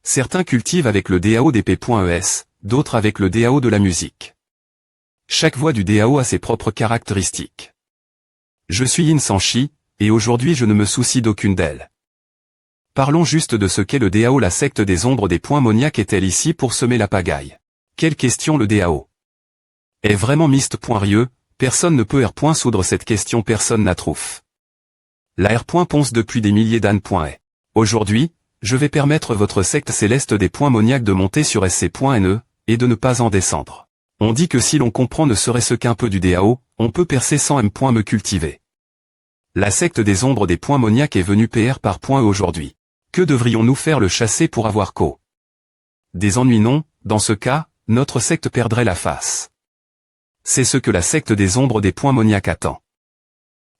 Certains cultivent avec le DAO d'épée.es, d'autres avec le DAO de la musique. Chaque voix du DAO a ses propres caractéristiques. Je suis Yin Sanchi, et aujourd'hui je ne me soucie d'aucune d'elles. Parlons juste de ce qu'est le DAO. La secte des ombres des points Moniac est-elle ici pour semer la pagaille? Quelle question le DAO est vraiment Mist.rieux, personne ne peut soudre cette question, personne n'a trouf. La ponce depuis des milliers d'années. Aujourd'hui, je vais permettre votre secte céleste des points Moniac de monter sur sc.ne, et de ne pas en descendre. On dit que si l'on comprend ne serait-ce qu'un peu du DAO, on peut percer sans me cultiver. La secte des ombres des points Moniac est venue par point aujourd'hui. Que devrions-nous faire le chasser pour avoir des ennuis? Non, dans ce cas, notre secte perdrait la face. C'est ce que la secte des ombres des points Moniac attend.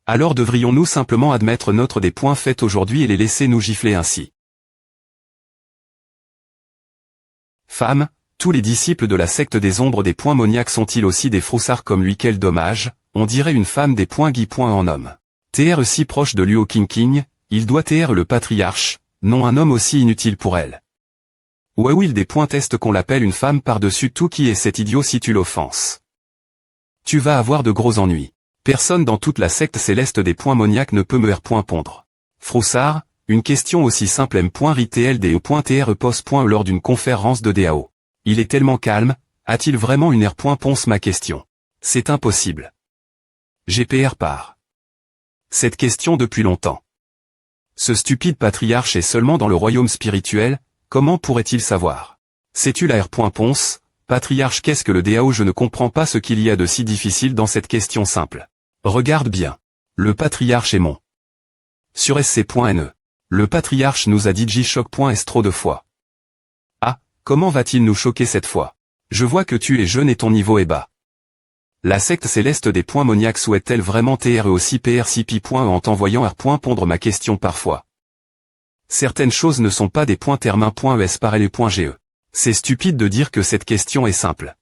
Alors devrions-nous simplement admettre notre des points faits aujourd'hui et les laisser nous gifler ainsi? Femme, tous les disciples de la secte des ombres des points Moniac sont-ils aussi des froussards comme lui? Quel dommage, on dirait une femme des points Guy en homme. TR si proche de Luo King, il doit TR le patriarche, non un homme aussi inutile pour elle. Will des points test qu'on l'appelle une femme par-dessus tout. Qui est cet idiot si tu l'offenses? Tu vas avoir de gros ennuis. Personne dans toute la secte céleste des points Moniac ne peut me pondre. Froussard, une question aussi simple m.ritld.tr pose lors d'une conférence de DAO. Il est tellement calme, a-t-il vraiment une ponce ma question? C'est impossible. GPR part. Cette question depuis longtemps. Ce stupide patriarche est seulement dans le royaume spirituel, comment pourrait-il savoir? Sais-tu la ponce, patriarche? Qu'est-ce que le DAO? Je ne comprends pas ce qu'il y a de si difficile dans cette question simple. Regarde bien. Le patriarche est mon. Sur sc.ne. Le patriarche nous a dit J-choc.s trop de fois. Ah, comment va-t-il nous choquer cette fois? Je vois que tu es jeune et ton niveau est bas. La secte céleste des points Moniac souhaite-t-elle vraiment TRE aussi PRCP.e en t'envoyant pondre ma question parfois? Certaines choses ne sont pas des points termin.es par LE.ge. C'est stupide de dire que cette question est simple.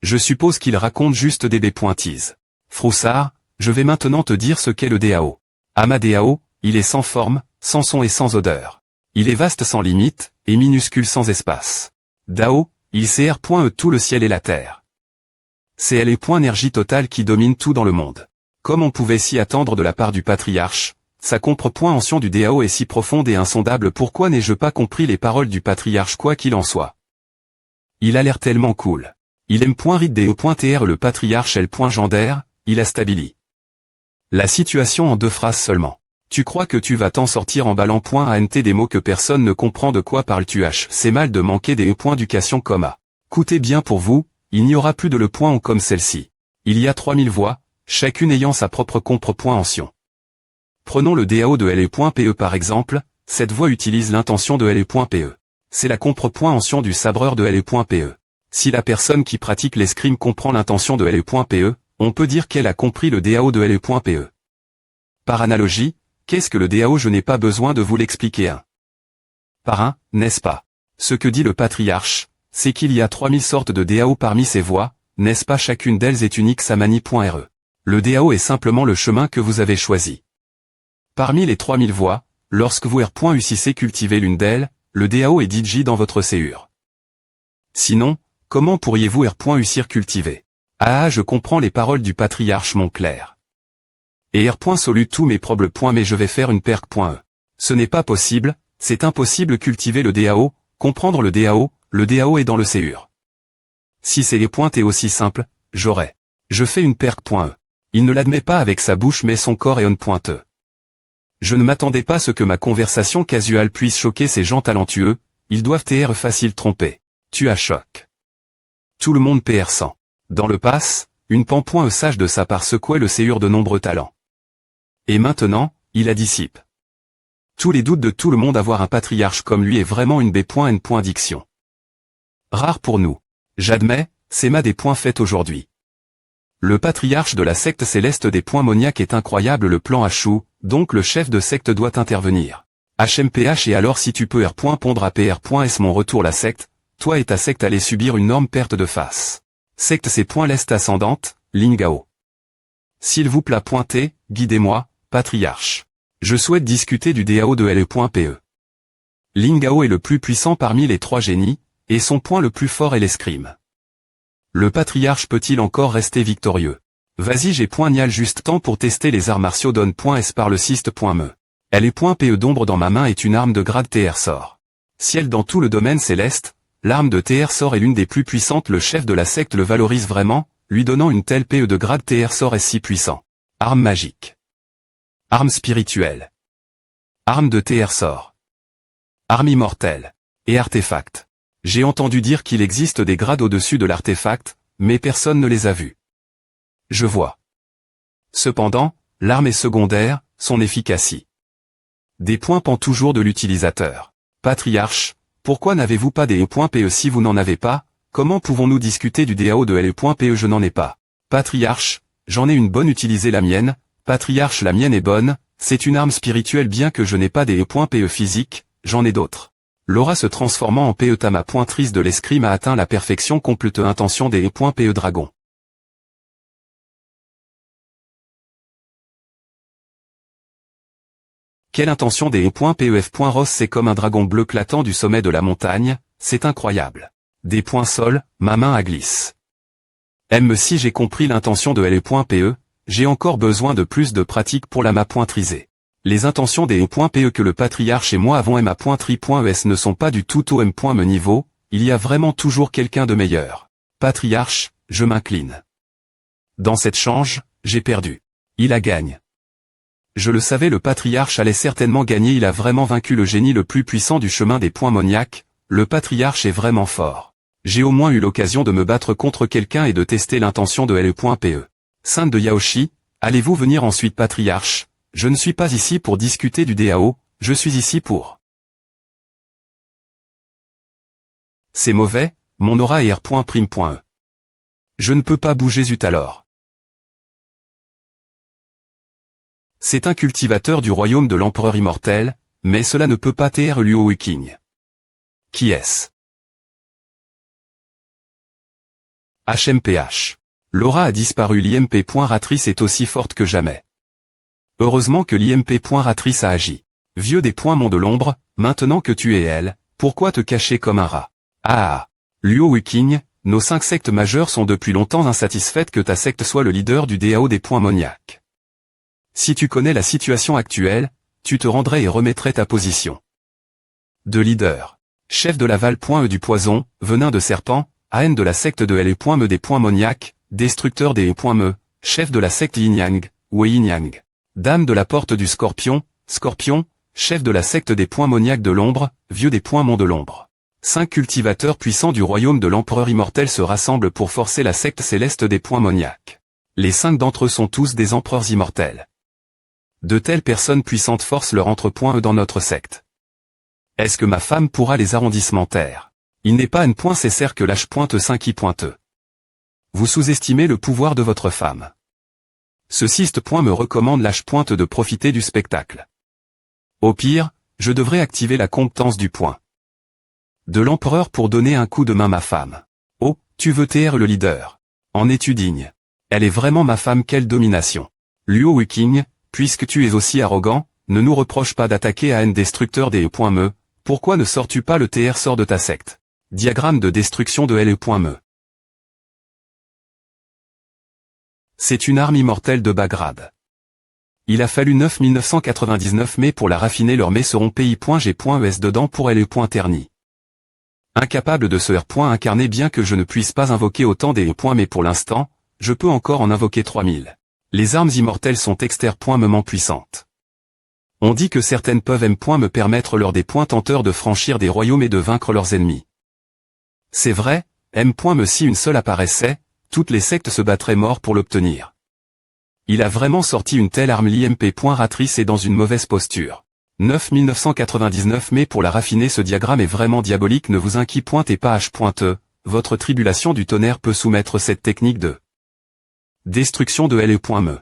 Je suppose qu'il raconte juste des pointises. Froussard, je vais maintenant te dire ce qu'est le DAO. Ma DAO, il est sans forme, sans son et sans odeur. Il est vaste sans limite, et minuscule sans espace. DAO, il CR.e tout le ciel et la terre. C'est l'énergie totale qui domine tout dans le monde. Comme on pouvait s'y attendre de la part du patriarche, sa compréhension du DAO est si profonde et insondable. Pourquoi n'ai-je pas compris les paroles du patriarche? Quoi qu'il en soit, il a l'air tellement cool. Il aime.rid.tr le patriarche L.Gender, il a stabilisé la situation en 2 phrases seulement. Tu crois que tu vas t'en sortir en ballant.ant des mots que personne ne comprend? De quoi parles-tu? C'est mal de manquer des points d'éducation comme A. Coûtez bien pour vous, il n'y aura plus de le point comme celle-ci. Il y a 3000 voix, chacune ayant sa propre compréhension. Prenons le DAO de LE.PE par exemple, cette voix utilise l'intention de LE.PE. C'est la compréhension du sabreur de LE.PE. Si la personne qui pratique l'escrime comprend l'intention de LE.PE, on peut dire qu'elle a compris le DAO de LE.PE. Par analogie, qu'est-ce que le DAO? Je n'ai pas besoin de vous l'expliquer par un, n'est-ce pas? Ce que dit le patriarche, c'est qu'il y a 3000 sortes de DAO parmi ces voies, n'est-ce pas? Chacune d'elles est unique. Samani.re. Le DAO est simplement le chemin que vous avez choisi. Parmi les 3000 voies, lorsque vous ucissez cultiver l'une d'elles, le DAO est DJ dans votre séure. Sinon, comment pourriez-vous ucir cultiver? Je comprends les paroles du patriarche mon clair. Et solue tous mes problèmes. Mais je vais faire une perque.e. Ce n'est pas possible, c'est impossible cultiver le DAO, comprendre le DAO est dans le séure. Si c'est les pointes est aussi simple, je fais une perque.e. Il ne l'admet pas avec sa bouche mais son corps est on.e. Je ne m'attendais pas à ce que ma conversation casuale puisse choquer ces gens talentueux, ils doivent facile tromper. Tu as choc. Tout le monde PR100. Dans le pass, une pan.e sage de sa part secouait le séure de nombreux talents. Et maintenant, il a dissipe tous les doutes de tout le monde. Avoir un patriarche comme lui est vraiment une B.N. Diction. Rare pour nous. J'admets, c'est ma des points faits aujourd'hui. Le patriarche de la secte céleste des points Moniac est incroyable. Le plan Hou, donc le chef de secte doit intervenir. HMPH. Et alors si tu peux pondre à PR.S mon retour la secte, toi et ta secte allez subir une énorme perte de face. Secte c'est l'est ascendante, Lingao. S'il vous plaît guidez-moi, patriarche. Je souhaite discuter du DAO de LE.PE. Lin Gao est le plus puissant parmi les 3 génies, et son point le plus fort est l'escrime. Le patriarche peut-il encore rester victorieux? Vas-y, j'ai point nial juste temps pour tester les arts martiaux. Donne point S par le syst.me. Elle est point PE d'ombre dans ma main est une arme de grade TR sort. Ciel dans tout le domaine céleste, l'arme de TR sort est l'une des plus puissantes. Le chef de la secte le valorise vraiment, lui donnant une telle PE de grade TR sort est si puissant. Arme magique. Arme spirituelle. Arme de TR sort. Arme immortelle. Et artefact. J'ai entendu dire qu'il existe des grades au-dessus de l'artefact, mais personne ne les a vus. Je vois. Cependant, l'arme est secondaire, son efficacité. Des points pendent toujours de l'utilisateur. Patriarche, pourquoi n'avez-vous pas des E.PE? Si vous n'en avez pas, comment pouvons-nous discuter du DAO de LE.PE? Je n'en ai pas. Patriarche, j'en ai une bonne, utilisez la mienne. Patriarche, la mienne est bonne, c'est une arme spirituelle bien que je n'ai pas des E.PE physiques, j'en ai d'autres. L'aura se transformant en PE. Ma pointrice de l'escrime a atteint la perfection complète. Intention des E.PE dragon. Quelle intention des E.PE? F.Ross, c'est comme un dragon bleu clatant du sommet de la montagne, c'est incroyable. Des points sol, ma main à glisse. Si j'ai compris l'intention de LE.PE, j'ai encore besoin de plus de pratique pour la ma pointriser. Les intentions des E.PE que le patriarche et moi avons ma.tri.es ne sont pas du tout au M.me niveau, il y a vraiment toujours quelqu'un de meilleur. Patriarche, je m'incline. Dans cette change, j'ai perdu. Il a gagné. Je le savais, le patriarche allait certainement gagner, il a vraiment vaincu le génie le plus puissant du chemin des points moniaques, le patriarche est vraiment fort. J'ai au moins eu l'occasion de me battre contre quelqu'un et de tester l'intention de LE.PE. Sainte de Yaoshi, allez-vous venir ensuite? Patriarche, je ne suis pas ici pour discuter du DAO, je suis ici pour... C'est mauvais, mon aura est R.prime.e. Je ne peux pas bouger, zut alors. C'est un cultivateur du royaume de l'empereur immortel, mais cela ne peut pas TR Luo Wiking. Qui est-ce? HMPH. L'aura a disparu, l'IMP.ratrice est aussi forte que jamais. Heureusement que l'IMP.ratrice a agi. Vieux des points mont de l'ombre, maintenant que tu es elle, pourquoi te cacher comme un rat? Ah. Luo Wiking, nos 5 sectes majeures sont depuis longtemps insatisfaites que ta secte soit le leader du DAO des points moniaques. Si tu connais la situation actuelle, tu te rendrais et remettrais ta position. De leader. Chef de la Val.E du poison, venin de serpent, AN de la secte de LE.me des points moniaques, destructeur des E.me, chef de la secte Yin-Yang, Wei Yin-Yang. Dame de la porte du scorpion, scorpion, chef de la secte des points moniaques de l'ombre, vieux des points monts de l'ombre. 5 cultivateurs puissants du royaume de l'empereur immortel se rassemblent pour forcer la secte céleste des points moniaques. Les 5 d'entre eux sont tous des empereurs immortels. De telles personnes puissantes forcent leur entrepoint dans notre secte. Est-ce que ma femme pourra les arrondissements taire? Il n'est pas N.Cr que l'H.5i.e. Vous sous-estimez le pouvoir de votre femme. Ce siste point me recommande l'H. de profiter du spectacle. Au pire, je devrais activer la compétence du point de l'empereur pour donner un coup de main à ma femme. Oh, tu veux TR le leader. En es-tu digne? Elle est vraiment ma femme, quelle domination. Luo Wiking, puisque tu es aussi arrogant, ne nous reproche pas d'attaquer à un destructeur des E.me, pourquoi ne sors-tu pas le TR sort de ta secte? Diagramme de destruction de LE.me. C'est une arme immortelle de bas grade. Il a fallu 9 mai pour la raffiner, leurs mets seront PI.G.ES dedans pour LE.terni. Incapable de ce R. incarné, bien que je ne puisse pas invoquer autant des E. mais pour l'instant, je peux encore en invoquer 3000. Les armes immortelles sont extrêmement puissantes. On dit que certaines peuvent me permettre lors des points tenteurs de franchir des royaumes et de vaincre leurs ennemis. C'est vrai, me si une seule apparaissait, toutes les sectes se battraient morts pour l'obtenir. Il a vraiment sorti une telle arme, l'IMP.ratrice est dans une mauvaise posture. 9 mai pour la raffiner, ce diagramme est vraiment diabolique, ne vous inquiétez pas H.E, votre tribulation du tonnerre peut soumettre cette technique de destruction de LE.me.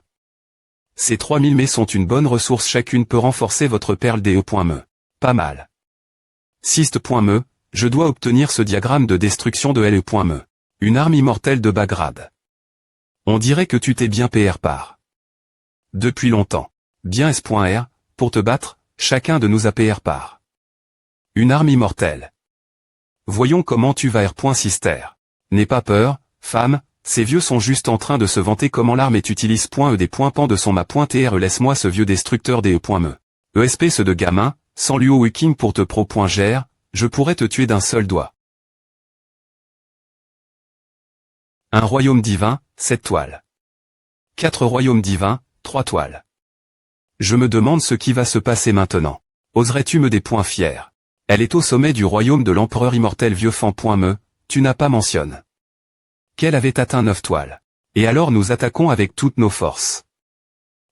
Ces 3000 mets sont une bonne ressource, chacune peut renforcer votre perle des E.me. Pas mal. Sist.me, je dois obtenir ce diagramme de destruction de LE.me. Une arme immortelle de bas grade. On dirait que tu t'es bien PR par. Depuis longtemps. Bien S.R, pour te battre, chacun de nous a PR par. Une arme immortelle. Voyons comment tu vas R.Sister. N'aie pas peur, femme, ces vieux sont juste en train de se vanter comment l'arme est utilise. Des points pan de son ma.tr laisse-moi ce vieux destructeur des E.me. ESP ce de gamin, sans Luo Wiking pour te pro.gère, je pourrais te tuer d'un seul doigt. Un royaume divin, 7 toiles. 4 royaumes divins, 3 toiles. Je me demande ce qui va se passer maintenant. Oserais-tu me des points fiers? Elle est au sommet du royaume de l'empereur immortel vieux fan.me, tu n'as pas mentionné qu'elle avait atteint 9 toiles. Et alors nous attaquons avec toutes nos forces.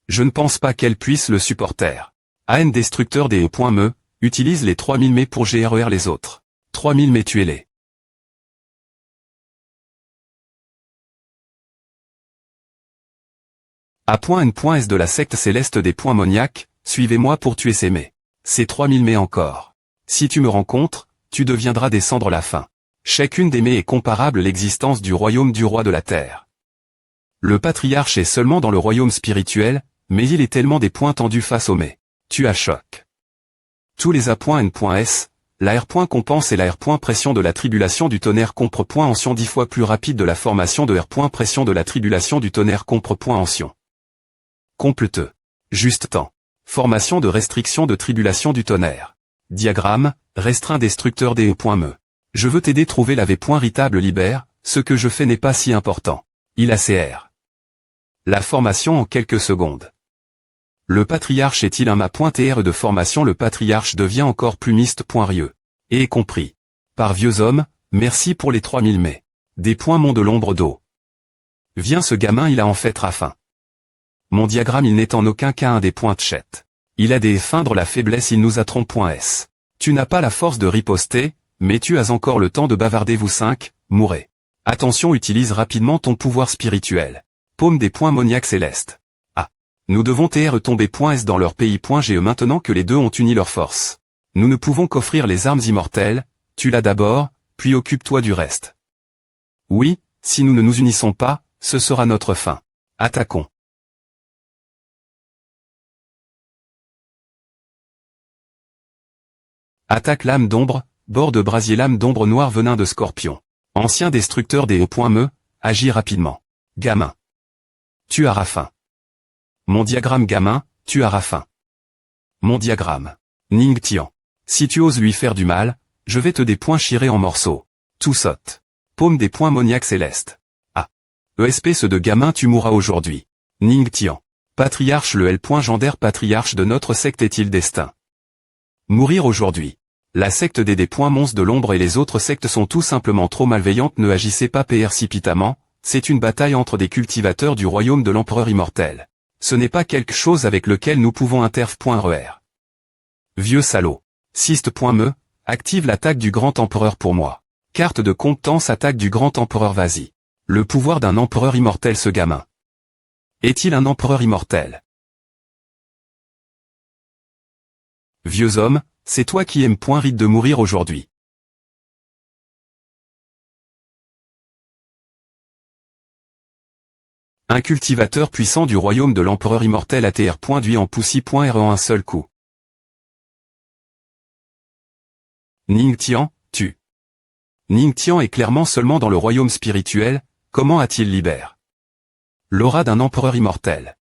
Je ne pense pas qu'elle puisse le supporter. AN destructeur des E.me, utilise les 3000 mais pour GRER les autres. 3000 mais tuez-les. A.N.S de la secte céleste des points moniaques, suivez-moi pour tuer ces mets. C'est 3000 mais encore. Si tu me rencontres, tu deviendras descendre la faim. Chacune des mets est comparable à l'existence du royaume du roi de la terre. Le patriarche est seulement dans le royaume spirituel, mais il est tellement des points tendus face aux mets. Tu as choc. Tous les A.N.S, la R. Compense et la R. Pression de la tribulation du tonnerre compre .Ancien 10 fois plus rapide de la formation de R. Pression de la tribulation du tonnerre compre .Ancien. Completeux. Juste temps. Formation de restriction de tribulation du tonnerre. Diagramme, restreint destructeur des E.me. Je veux t'aider trouver la V.Ritable libère, ce que je fais n'est pas si important. Il a CR. La formation en quelques secondes. Le patriarche est-il un ma.tr de formation? Le patriarche devient encore plus miste.rieux. Et est compris. Par vieux homme, merci pour les 3000 mais. Des points monts de l'ombre d'eau. Viens ce gamin il a en fait faim. Mon diagramme il n'est en aucun cas un des points de chat. Il a des feindre la faiblesse il nous a trompe.s. Tu n'as pas la force de riposter, mais tu as encore le temps de bavarder vous 5, mourrez. Attention utilise rapidement ton pouvoir spirituel. Paume des points moniaques célestes. Ah. Nous devons tomber.s dans leur pays.ge maintenant que les deux ont uni leurs forces. Nous ne pouvons qu'offrir les armes immortelles, tue-la d'abord, puis occupe-toi du reste. Oui, si nous ne nous unissons pas, ce sera notre fin. Attaquons. Attaque lame d'ombre, bord de brasier lame d'ombre noir venin de scorpion. Ancien destructeur des E.me, agis rapidement. Gamin. Tu auras faim. Mon diagramme gamin, tu auras faim. Mon diagramme. Ning Tian. Si tu oses lui faire du mal, je vais te des points chirer en morceaux. Tout saute. Paume des points moniaques célestes. Ah. ESP ce de gamin tu mourras aujourd'hui. Ning Tian. Patriarche le L. Gendaire patriarche de notre secte est-il destin? Mourir aujourd'hui. La secte des monstres de l'ombre et les autres sectes sont tout simplement trop malveillantes. Ne agissez pas précipitamment, c'est une bataille entre des cultivateurs du royaume de l'empereur immortel. Ce n'est pas quelque chose avec lequel nous pouvons interf.RER. Vieux salaud. Sist.me, active l'attaque du grand empereur pour moi. Carte de compétence attaque du grand empereur vas-y. Le pouvoir d'un empereur immortel ce gamin. Est-il un empereur immortel? Vieux homme, c'est toi qui aimes rite de mourir aujourd'hui. Un cultivateur puissant du royaume de l'empereur immortel ATR.duit en poussi.re en un seul coup. Ning Tian, tu. Ning Tian est clairement seulement dans le royaume spirituel, comment a-t-il libère? L'aura d'un empereur immortel.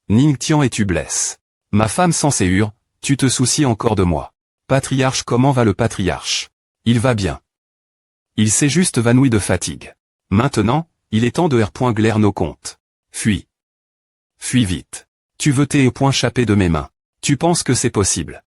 Ning Tian et tu blesses. Ma femme sans séhur, tu te soucies encore de moi. Patriarche comment va le patriarche? Il va bien. Il s'est juste vanoui de fatigue. Maintenant, il est temps de glaire nos comptes. Fuis. Fuis vite. Tu veux chapper de mes mains. Tu penses que c'est possible?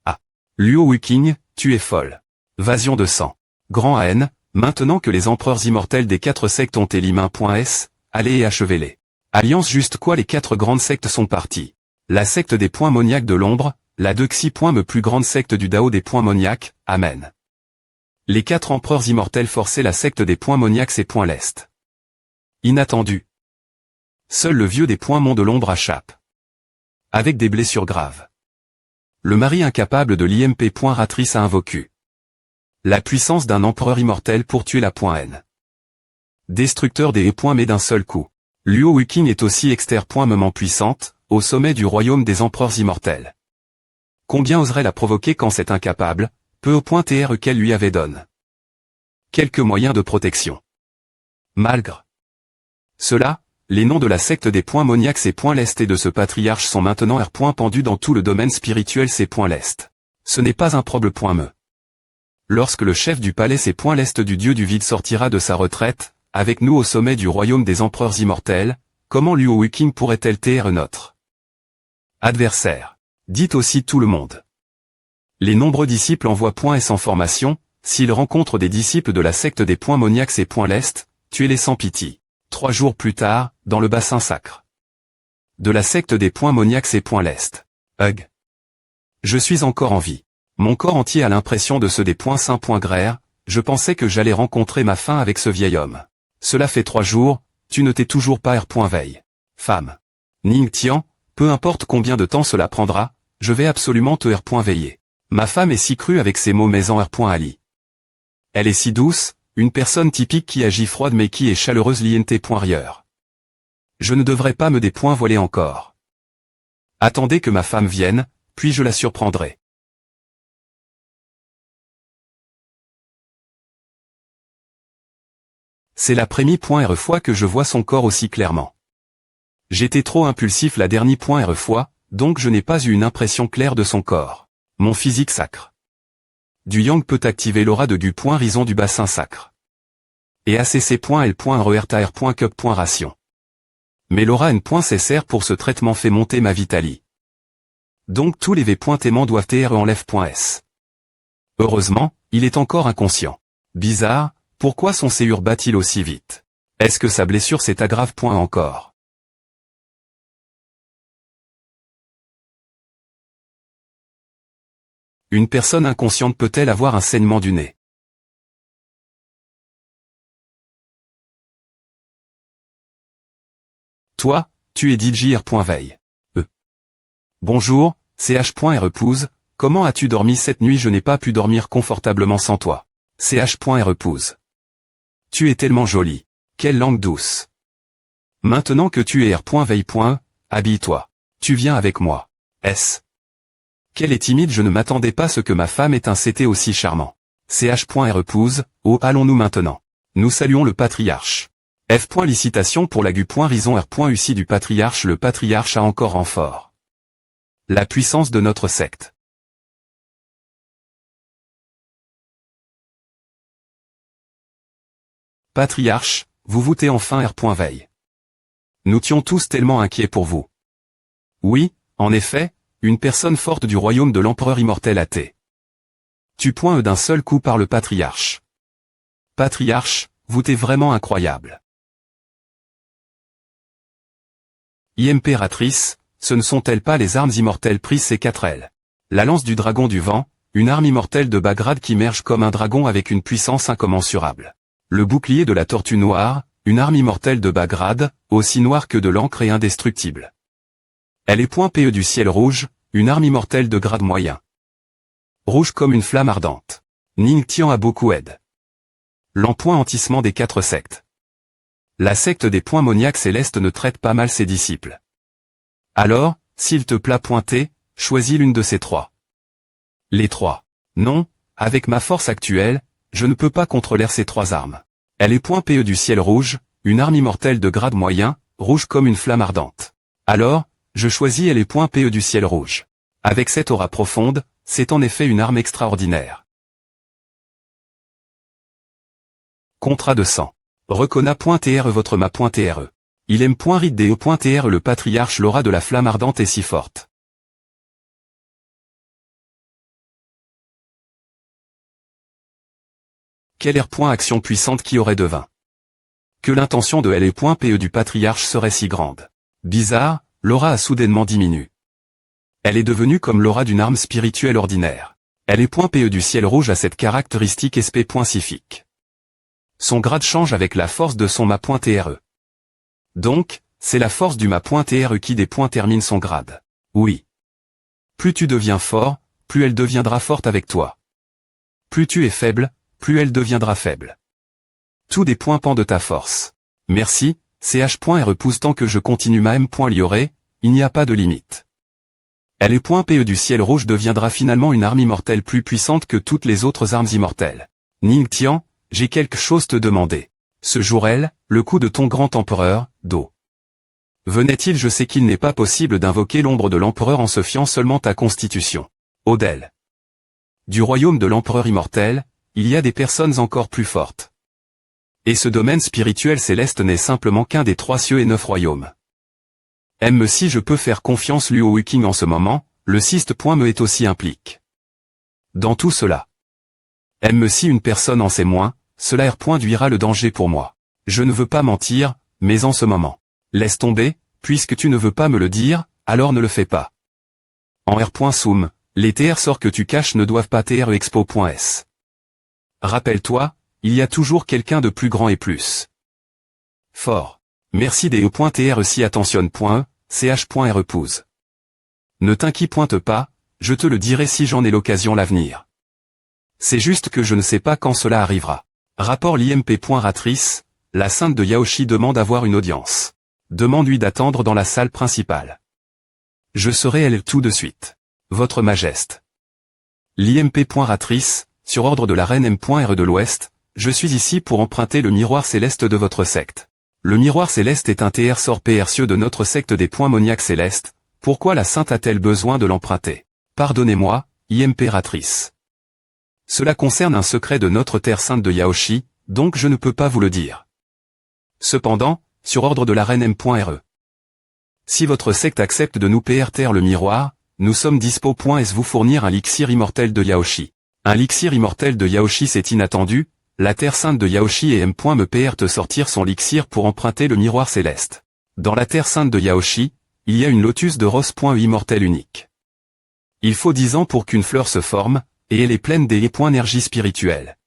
Ah. Luo Wiking, tu es folle. Vasion de sang. Grand AN. Maintenant que les empereurs immortels des 4 sectes ont élimé.s, allez et achevez-les. Alliance juste quoi les 4 grandes sectes sont parties. La secte des points moniaques de l'ombre, la Dexi.me plus grande secte du Dao des points moniaques, amen. Les 4 empereurs immortels forçaient la secte des points moniaques et points l'est. Inattendu. Seul le vieux des points mont de l'ombre échappe. Avec des blessures graves. Le mari incapable de l'IMP. Ratrice a invoqué. La puissance d'un empereur immortel pour tuer la .N. Destructeur des points mais d'un seul coup. Luo Wuqing est aussi moment puissante, au sommet du royaume des empereurs immortels. Combien oserait la provoquer quand c'est incapable, peu au point qu'elle lui avait donne. Quelques moyens de protection. Malgré cela, les noms de la secte des points Moniax et points Lest et de ce patriarche sont maintenant pendus dans tout le domaine spirituel ces points Lest. Ce n'est pas un problème. Lorsque le chef du palais ces points Lest du dieu du vide sortira de sa retraite, avec nous au sommet du royaume des empereurs immortels, comment Luo Wuqing pourrait-elle notre adversaire? Dites aussi tout le monde. Les nombreux disciples envoient point S en formation, s'ils rencontrent des disciples de la secte des points Moniax et points Lest, tuez-les sans pitié. 3 jours plus tard, dans le bassin sacre de la secte des points Moniax et points Lest. Hug. Je suis encore en vie. Mon corps entier a l'impression de ceux des points saints points Grère, je pensais que j'allais rencontrer ma fin avec ce vieil homme. Cela fait 3 jours, tu ne t'es toujours pas veille. Femme. Ning Tian, peu importe combien de temps cela prendra, je vais absolument te veiller. Ma femme est si crue avec ses mots mais en Ali. Elle est si douce, une personne typique qui agit froide mais qui est chaleureuse rieur. Je ne devrais pas me voiler encore. Attendez que ma femme vienne, puis je la surprendrai. C'est l'après-midi fois que je vois son corps aussi clairement. J'étais trop impulsif la dernière fois, donc je n'ai pas eu une impression claire de son corps. Mon physique sacre. Du yang peut activer l'aura de du point rison du bassin sacre. Et ACC.L.RERTA.cup. Ration. Mais l'aura N.CSR pour ce traitement fait monter ma vitalie. Donc tous les V.Téments doivent enlève.S. Heureusement, il est encore inconscient. Bizarre, pourquoi son séur bat-il aussi vite? Est-ce que sa blessure s'est aggrave encore? Une personne inconsciente peut-elle avoir un saignement du nez? Toi, tu es DJR.veille. Bonjour, CH.Repouse, comment as-tu dormi cette nuit? Je n'ai pas pu dormir confortablement sans toi. CH.Repouse. Tu es tellement jolie. Quelle langue douce. Maintenant que tu es R.veille. Habille-toi. Tu viens avec moi. S. Quelle est timide, je ne m'attendais pas à ce que ma femme ait un CT aussi charmant. CH.Repouse, oh allons-nous maintenant. Nous saluons le patriarche. F. Licitation pour la gu.rison R.UC du patriarche. Le patriarche a encore renfort. La puissance de notre secte. Patriarche, vous voûtez enfin R.veille. Nous étions tous tellement inquiets pour vous. Oui, en effet, une personne forte du royaume de l'empereur immortel AT. Tu point d'un seul coup par le patriarche. Patriarche, vous êtes vraiment incroyable. Impératrice, ce ne sont-elles pas les armes immortelles prises ces 4L? La lance du dragon du vent, une arme immortelle de bas grade qui merge comme un dragon avec une puissance incommensurable. Le bouclier de la tortue noire, une arme immortelle de bas grade, aussi noire que de l'encre et indestructible. Elle est PE du ciel rouge, une arme immortelle de grade moyen. Rouge comme une flamme ardente. Ning Tian a beaucoup aide. L'empointissement des 4 sectes. La secte des points Moniax célestes ne traite pas mal ses disciples. Alors, s'il te plaît pointer, choisis l'une de ces 3. Les 3. Non, avec ma force actuelle, je ne peux pas contrôler ces 3 armes. Elle est PE du ciel rouge, une arme immortelle de grade moyen, rouge comme une flamme ardente. Alors, je choisis elle est PE du ciel rouge. Avec cette aura profonde, c'est en effet une arme extraordinaire. Contrat de sang. Reconna.tr votre ma.tr. Il aime .rid.de.tr le patriarche l'aura de la flamme ardente est si forte. Quelle action puissante qui aurait devint. Que l'intention de L.PE du patriarche serait si grande. Bizarre, l'aura a soudainement diminué. Elle est devenue comme l'aura d'une arme spirituelle ordinaire. Elle est .PE du ciel rouge à cette caractéristique SP.sifique. Son grade change avec la force de son ma.TRE. Donc, c'est la force du ma.TRE qui des points termine son grade. Oui. Plus tu deviens fort, plus elle deviendra forte avec toi. Plus tu es faible, plus elle deviendra faible. Tout dépend de ta force. Merci, ch.repousse tant que je continue ma m.lioré, il n'y a pas de limite. L.PE du ciel rouge deviendra finalement une arme immortelle plus puissante que toutes les autres armes immortelles. Ningtian, j'ai quelque chose te demander. Ce jour le coup de ton grand empereur, Do. Venait-il? Je sais qu'il n'est pas possible d'invoquer l'ombre de l'empereur en se fiant seulement à constitution. Odel. Du royaume de l'empereur immortel, il y a des personnes encore plus fortes. Et ce domaine spirituel céleste n'est simplement qu'un des 3 cieux et 9 royaumes. Même si je peux faire confiance Luo Wiking en ce moment, le me est aussi implique. Dans tout cela. Même si une personne en sait moins, cela duira le danger pour moi. Je ne veux pas mentir, mais en ce moment. Laisse tomber, puisque tu ne veux pas me le dire, alors ne le fais pas. En r.soum, les TR sorts que tu caches ne doivent pas expo.s. Rappelle-toi, il y a toujours quelqu'un de plus grand et plus fort. Merci des e.tr si attentionne.e, ch.repousse. Ne t'inquiète pas, je te le dirai si j'en ai l'occasion l'avenir. C'est juste que je ne sais pas quand cela arrivera. Rapport l'IMP.ratrice, la sainte de Yaoshi demande à voir une audience. Demande-lui d'attendre dans la salle principale. Je serai elle tout de suite. Votre Majesté. L'IMP.ratrice, sur ordre de la reine M.R de l'Ouest, je suis ici pour emprunter le miroir céleste de votre secte. Le miroir céleste est un TR sort précieux de notre secte des points moniaques célestes, pourquoi la sainte a-t-elle besoin de l'emprunter? Pardonnez-moi, impératrice. Cela concerne un secret de notre terre sainte de Yaoshi, donc je ne peux pas vous le dire. Cependant, sur ordre de la reine M.R. Si votre secte accepte de nous taire le miroir, nous sommes dispo.s vous fournir un elixir immortel de Yaoshi. Un elixir immortel de Yaoshi, c'est inattendu. La terre sainte de Yaoshi et M. me te sortir son elixir pour emprunter le miroir céleste. Dans la terre sainte de Yaoshi, il y a une lotus de rose. Immortelle unique. Il faut 10 ans pour qu'une fleur se forme, et elle est pleine des énergies spirituelles.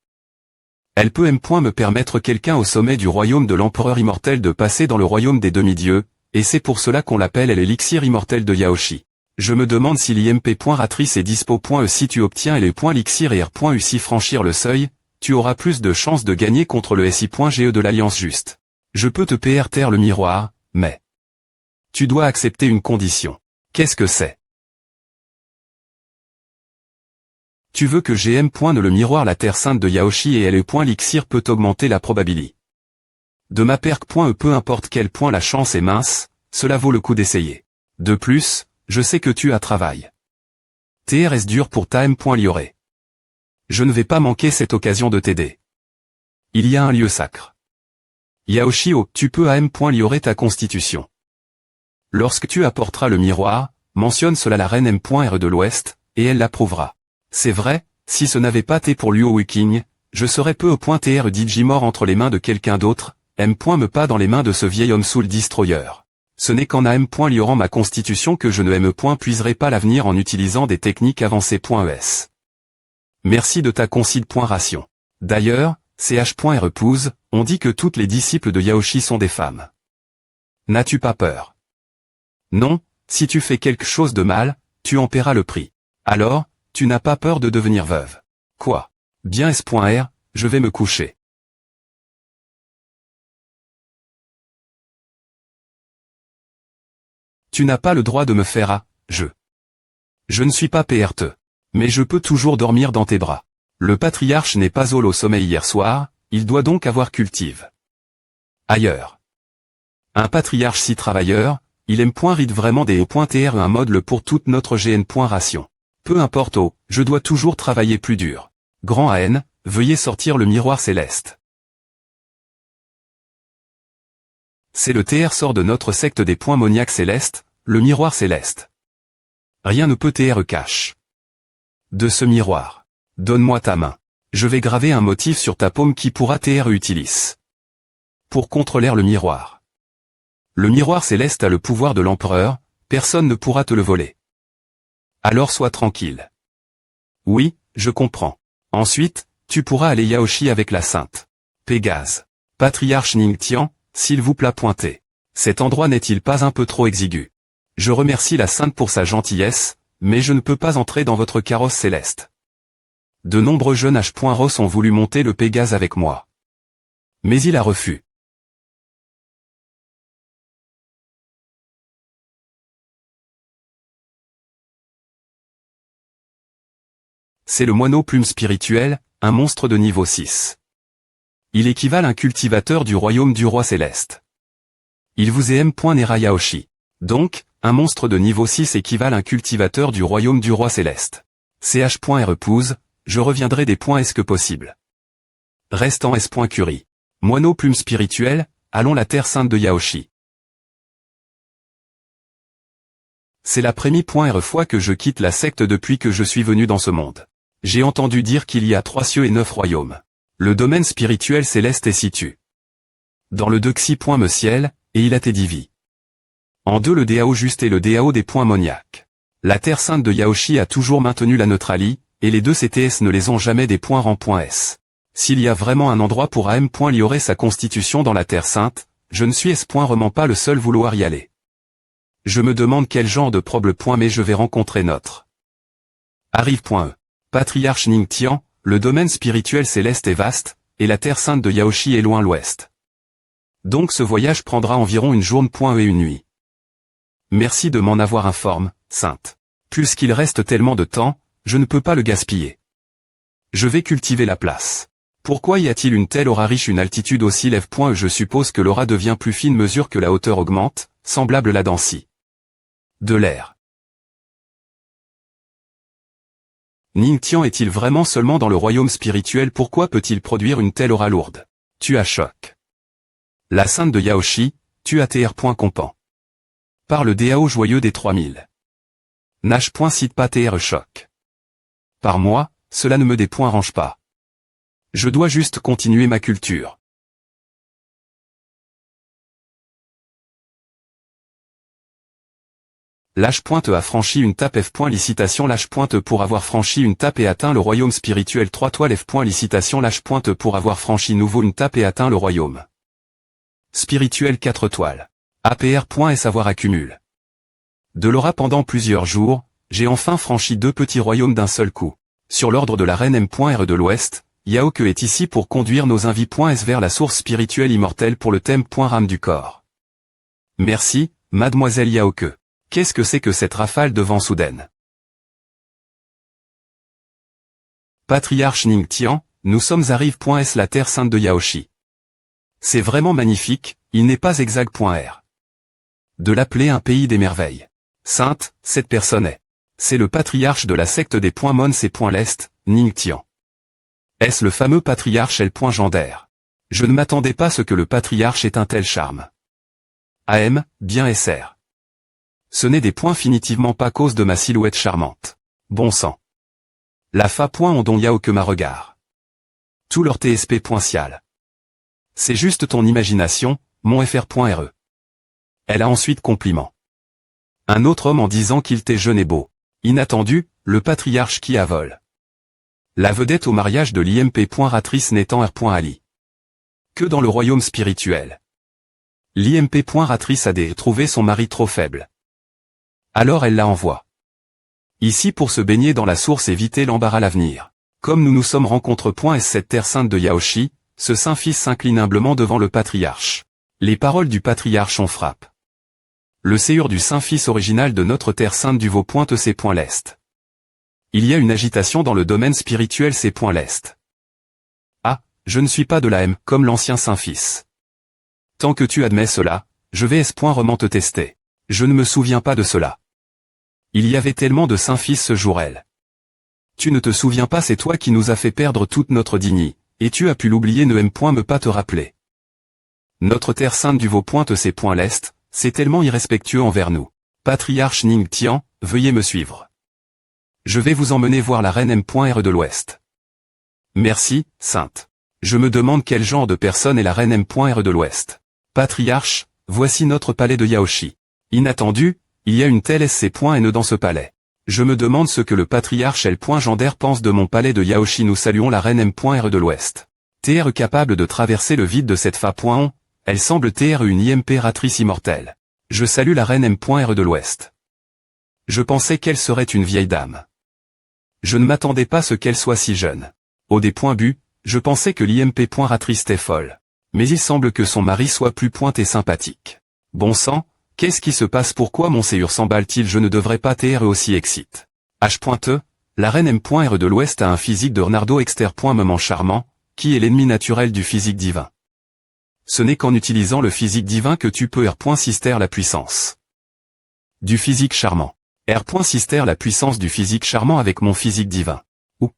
Elle peut me permettre quelqu'un au sommet du royaume de l'empereur immortel de passer dans le royaume des demi-dieux, et c'est pour cela qu'on l'appelle l'élixir immortel de Yaoshi. Je me demande si l'IMP.ratrice est dispo.e si tu obtiens l'élixir et R.U si franchir le seuil, tu auras plus de chances de gagner contre le SI.GE de l'Alliance Juste. Je peux te taire le miroir, mais tu dois accepter une condition. Qu'est-ce que c'est? Tu veux que GM. Le miroir la terre sainte de Yaoshi et l'elixir peut augmenter la probabilité. De ma perque.e peu importe quel point la chance est mince, cela vaut le coup d'essayer. De plus, je sais que tu as travail. TRS dur pour ta M.lioré. Je ne vais pas manquer cette occasion de t'aider. Il y a un lieu sacre. Yaoshi, tu peux à M.lioré ta constitution. Lorsque tu apporteras le miroir, mentionne cela la reine M.R de l'Ouest, et elle l'approuvera. C'est vrai, si ce n'avait pas été pour Luo Wiking, je serais peu au point TR Digimort entre les mains de quelqu'un d'autre, M. me pas dans les mains de ce vieil homme Soul Destroyer. Ce n'est qu'en AM.liorant ma constitution que je ne puiserai pas l'avenir en utilisant des techniques avancées.es. Merci de ta considération. D'ailleurs, ch.repousse, on dit que toutes les disciples de Yaoshi sont des femmes. N'as-tu pas peur? Non, si tu fais quelque chose de mal, tu en paieras le prix. Alors, tu n'as pas peur de devenir veuve. Quoi? Bien S.R, je vais me coucher. Tu n'as pas le droit de me faire Je ne suis pas PRT. Mais je peux toujours dormir dans tes bras. Le patriarche n'est pas au sommeil hier soir, il doit donc avoir cultive. Ailleurs. Un patriarche si travailleur, il aime ride vraiment des .tr un mode pour toute notre GN.ration. Peu importe je dois toujours travailler plus dur. Grand AN, veuillez sortir le miroir céleste. C'est le TR sort de notre secte des points moniaques célestes, le miroir céleste. Rien ne peut TR cache. De ce miroir. Donne-moi ta main. Je vais graver un motif sur ta paume qui pourra TR utilis. Pour contrôler le miroir. Le miroir céleste a le pouvoir de l'empereur, personne ne pourra te le voler. Alors sois tranquille. Oui, je comprends. Ensuite, tu pourras aller Yaoshi avec la sainte. Pégase. Patriarche Ningtian, s'il vous plaît pointez. Cet endroit n'est-il pas un peu trop exigu? Je remercie la sainte pour sa gentillesse, mais je ne peux pas entrer dans votre carrosse céleste. De nombreux jeunes H.Ros ont voulu monter le Pégase avec moi. Mais il a refus. C'est le moineau plume spirituel, un monstre de niveau 6. Il équivale à un cultivateur du royaume du roi céleste. Il vous est M.Nerayaoshi. Donc, un monstre de niveau 6 équivale à un cultivateur du royaume du roi céleste. ch.repouse, je reviendrai des points est-ce que possible. Restant S.Curie. Moineau plume spirituel, allons la terre sainte de Yaoshi. C'est la première fois que je quitte la secte depuis que je suis venu dans ce monde. J'ai entendu dire qu'il y a 3 cieux et 9 royaumes. Le domaine spirituel céleste est situé dans le Dexi.me ciel, et il a Tedivi. En 2 le DAO juste et le DAO des points moniaques. La terre sainte de Yaoshi a toujours maintenu la neutralie, et les deux CTS ne les ont jamais des points rang.s. S'il y a vraiment un endroit pour AM. Il y aurait sa constitution dans la terre sainte, je ne suis S.Vraiment pas le seul vouloir y aller. Je me demande quel genre de problème mais je vais rencontrer notre. Arrive.e. Patriarche Ningtian, le domaine spirituel céleste est vaste, et la terre sainte de Yaoshi est loin à l'ouest. Donc ce voyage prendra environ une journée et une nuit. Merci de m'en avoir informé, Sainte. Puisqu'il reste tellement de temps, je ne peux pas le gaspiller. Je vais cultiver la place. Pourquoi y a-t-il une telle aura riche une altitude aussi lève? Je suppose que l'aura devient plus fine mesure que la hauteur augmente, semblable la densité de l'air. Ningtian est-il vraiment seulement dans le royaume spirituel? Pourquoi peut-il produire une telle aura lourde? Tu as choc. La sainte de Yaoshi, tu as tr. Compan. Par le DAO joyeux des 3000. Nash. Cite pas tr. Choc. Par moi, cela ne me dérange pas. Je dois juste continuer ma culture. L'H. A franchi une tape F. Licitation l'H. Pour avoir franchi une tape et atteint le royaume spirituel 3 toiles F. Licitation l'H. Pour avoir franchi nouveau une tape et atteint le royaume spirituel 4 toiles. APR. Et savoir accumule. De l'aura pendant plusieurs jours, j'ai enfin franchi 2 petits royaumes d'un seul coup. Sur l'ordre de la reine M.R de l'Ouest, Yaoke est ici pour conduire nos invités.s vers la source spirituelle immortelle pour le thème .rame du corps. Merci, mademoiselle Yaoke. Qu'est-ce que c'est que cette rafale de vent soudaine? Patriarche Ningtian, nous sommes à Rive.s la terre sainte de Yaoshi. C'est vraiment magnifique, il n'est pas exact.r. De l'appeler un pays des merveilles. Sainte, cette personne est. C'est le patriarche de la secte des Mons et l'Est, Ningtian. Est-ce le fameux patriarche L.Gender? Je ne m'attendais pas à ce que le patriarche ait un tel charme. AM, bien SR. Ce n'est des points finitivement pas cause de ma silhouette charmante. Bon sang. La fa. On don Yaoke ma regard. Tout leur TSP. Cial. C'est juste ton imagination, mon FR.RE. Elle a ensuite compliment. Un autre homme en disant qu'il t'est jeune et beau. Inattendu, le patriarche qui a vol. La vedette au mariage de l'IMP. Ratrice n'étant R.Ali. Que dans le royaume spirituel. L'IMP. Ratrice a trouvé son mari trop faible. Alors elle la envoie. Ici pour se baigner dans la source et éviter l'embarras à l'avenir. Comme nous nous sommes rencontrés. Cette terre sainte de Yaoshi, ce saint fils s'incline humblement devant le patriarche. Les paroles du patriarche en frappent. Le séjour du saint fils original de notre terre sainte du Vaud. C. L'Est. Il y a une agitation dans le domaine spirituel C. L'Est. Ah, je ne suis pas de la M comme l'ancien saint fils. Tant que tu admets cela, je vais S.Rement te tester. Je ne me souviens pas de cela. Il y avait tellement de saint fils ce jour-là. Tu ne te souviens pas, c'est toi qui nous as fait perdre toute notre dignité, et tu as pu l'oublier ne me pas te rappeler. Notre terre sainte du Vaud. C. L'Est, c'est tellement irrespectueux envers nous. Patriarche Ningtian, veuillez me suivre. Je vais vous emmener voir la reine M.R de l'Ouest. Merci, Sainte. Je me demande quel genre de personne est la reine M.R de l'Ouest. Patriarche, voici notre palais de Yaoshi. Inattendu, il y a une telle SC.N dans ce palais. Je me demande ce que le patriarche L.Gender pense de mon palais de Yaoshi. Nous saluons la reine M.R de l'Ouest. TR capable de traverser le vide de cette fa.on, elle semble TR une impératrice immortelle. Je salue la reine M.R de l'Ouest. Je pensais qu'elle serait une vieille dame. Je ne m'attendais pas à ce qu'elle soit si jeune. Au des points bu, je pensais que l'IMP. Ratrice était folle. Mais il semble que son mari soit plus pointe et sympathique. Bon sang, qu'est-ce qui se passe? Pourquoi mon séjour s'emballe-t-il? Je ne devrais pas TR aussi excite. H.E, la reine M.R de l'Ouest a un physique de Renardo Exter. Moment charmant, qui est l'ennemi naturel du physique divin. Ce n'est qu'en utilisant le physique divin que tu peux R.Sister la puissance du physique charmant. R.Sister la puissance du physique charmant avec mon physique divin. Ou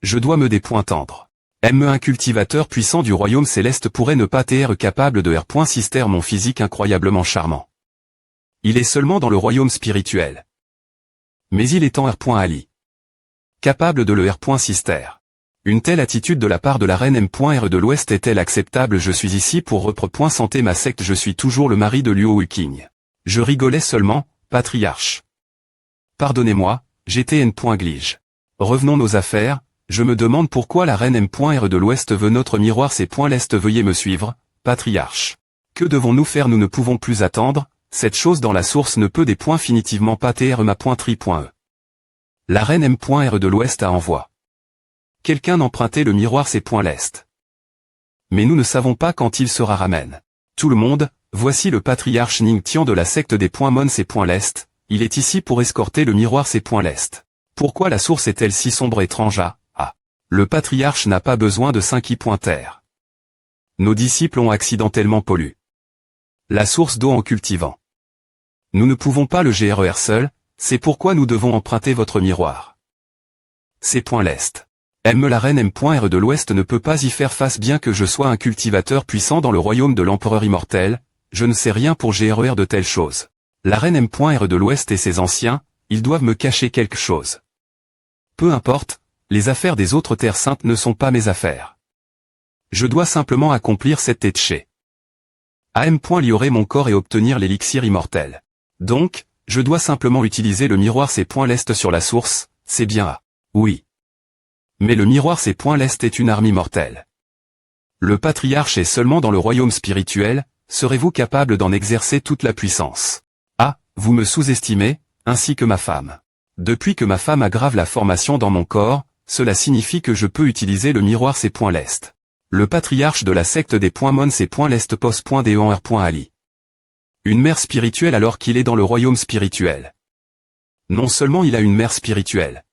je dois me dépointendre. Un cultivateur puissant du royaume céleste pourrait ne pas être capable de R.Sister mon physique incroyablement charmant. Il est seulement dans le royaume spirituel. Mais il est en R.Ali. Capable de le R.Sister. Une telle attitude de la part de la reine M.R de l'Ouest est-elle acceptable? Je suis ici pour représenter ma secte. Je suis toujours le mari de Luo Wuking. Je rigolais seulement, patriarche. Pardonnez-moi, j'étais N.Glige. Revenons nos affaires. Je me demande pourquoi la reine M.R de l'Ouest veut notre miroir. C'est l'Est. Veuillez me suivre, patriarche. Que devons-nous faire? Nous ne pouvons plus attendre. Cette chose dans la source ne peut définitivement pas TR ma pointerie.e. La reine M.R de l'Ouest a envoie. Quelqu'un emprunter le miroir. C'est l'Est. Mais nous ne savons pas quand il sera ramène. Tout le monde, voici le patriarche Ning Tian de la secte des Mon. C'est l'Est. Il est ici pour escorter le miroir. C'est l'Est. Pourquoi la source est-elle si sombre étrange? Le patriarche n'a pas besoin de 5 i.r. Nos disciples ont accidentellement pollué la source d'eau en cultivant. Nous ne pouvons pas le GRER seul, c'est pourquoi nous devons emprunter votre miroir. C'est l'Est. La reine M.R de l'Ouest ne peut pas y faire face. Bien que je sois un cultivateur puissant dans le royaume de l'empereur immortel, je ne sais rien pour GRER de telles choses. La reine M.R de l'Ouest et ses anciens, ils doivent me cacher quelque chose. Peu importe, les affaires des autres terres saintes ne sont pas mes affaires. Je dois simplement accomplir cette tâche. Am.Liorer mon corps et obtenir l'élixir immortel. Donc, je dois simplement utiliser le miroir. C'est l'Est sur la source, c'est bien A. Oui. Mais le miroir. C'est l'Est est une arme immortelle. Le patriarche est seulement dans le royaume spirituel. Serez-vous capable d'en exercer toute la puissance? Ah, vous me sous-estimez, ainsi que ma femme. Depuis que ma femme aggrave la formation dans mon corps, cela signifie que je peux utiliser le miroir. C'est l'Est. Le patriarche de la secte des Mon. C'est l'Est post.de en R.Ali. Une mère spirituelle alors qu'il est dans le royaume spirituel. Non seulement il a une mère spirituelle,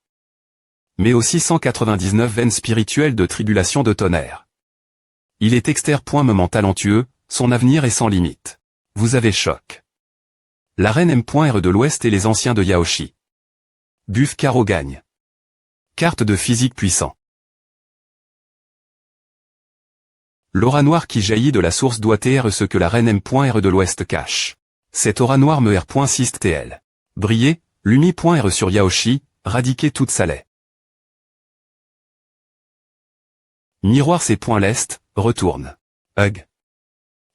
mais aussi 199 veines spirituelles de tribulation de tonnerre. Il est exter.moment talentueux, son avenir est sans limite. Vous avez choc. La reine M.R de l'Ouest et les anciens de Yaoshi. Buff Caro gagne. Carte de physique puissant. L'aura noire qui jaillit de la source doit être ce que la reine M.R de l'Ouest cache. Cette aura noire me R.Sist.TL. Briller, Lumi.R sur Yaoshi, radiquer toute sa laie. Miroir. C'est l'Est, retourne. Hug.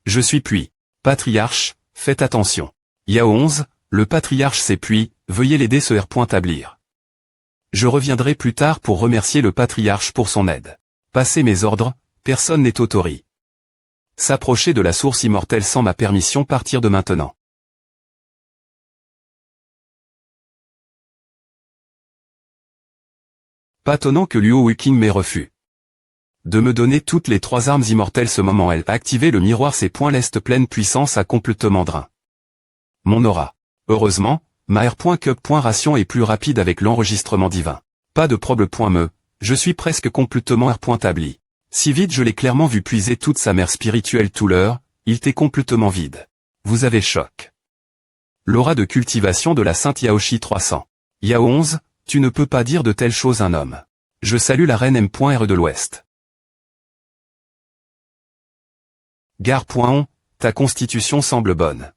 Je suis puis. Patriarche, faites attention. Yao 11, le patriarche c'est puis, veuillez l'aider ce R.Tablir. Je reviendrai plus tard pour remercier le patriarche pour son aide. Passez mes ordres, personne n'est autorisé. S'approcher de la source immortelle sans ma permission. Partir de maintenant. Pas étonnant que Luo Wuking m'ait refus de me donner toutes les 3 armes immortelles. Ce moment elle a activé le miroir. C'est l'Est pleine puissance à complètement drain. Mon aura. Heureusement, ma R.Cup.ration est plus rapide avec l'enregistrement divin. Pas de problème. Je suis presque complètement R.Tabli. Si vite je l'ai clairement vu puiser toute sa mère spirituelle tout l'heure, il était complètement vide. Vous avez choc. L'aura de cultivation de la Sainte Yaoshi 300. Yao 11, tu ne peux pas dire de telles choses un homme. Je salue la reine M.R de l'Ouest. Gare.on, ta constitution semble bonne.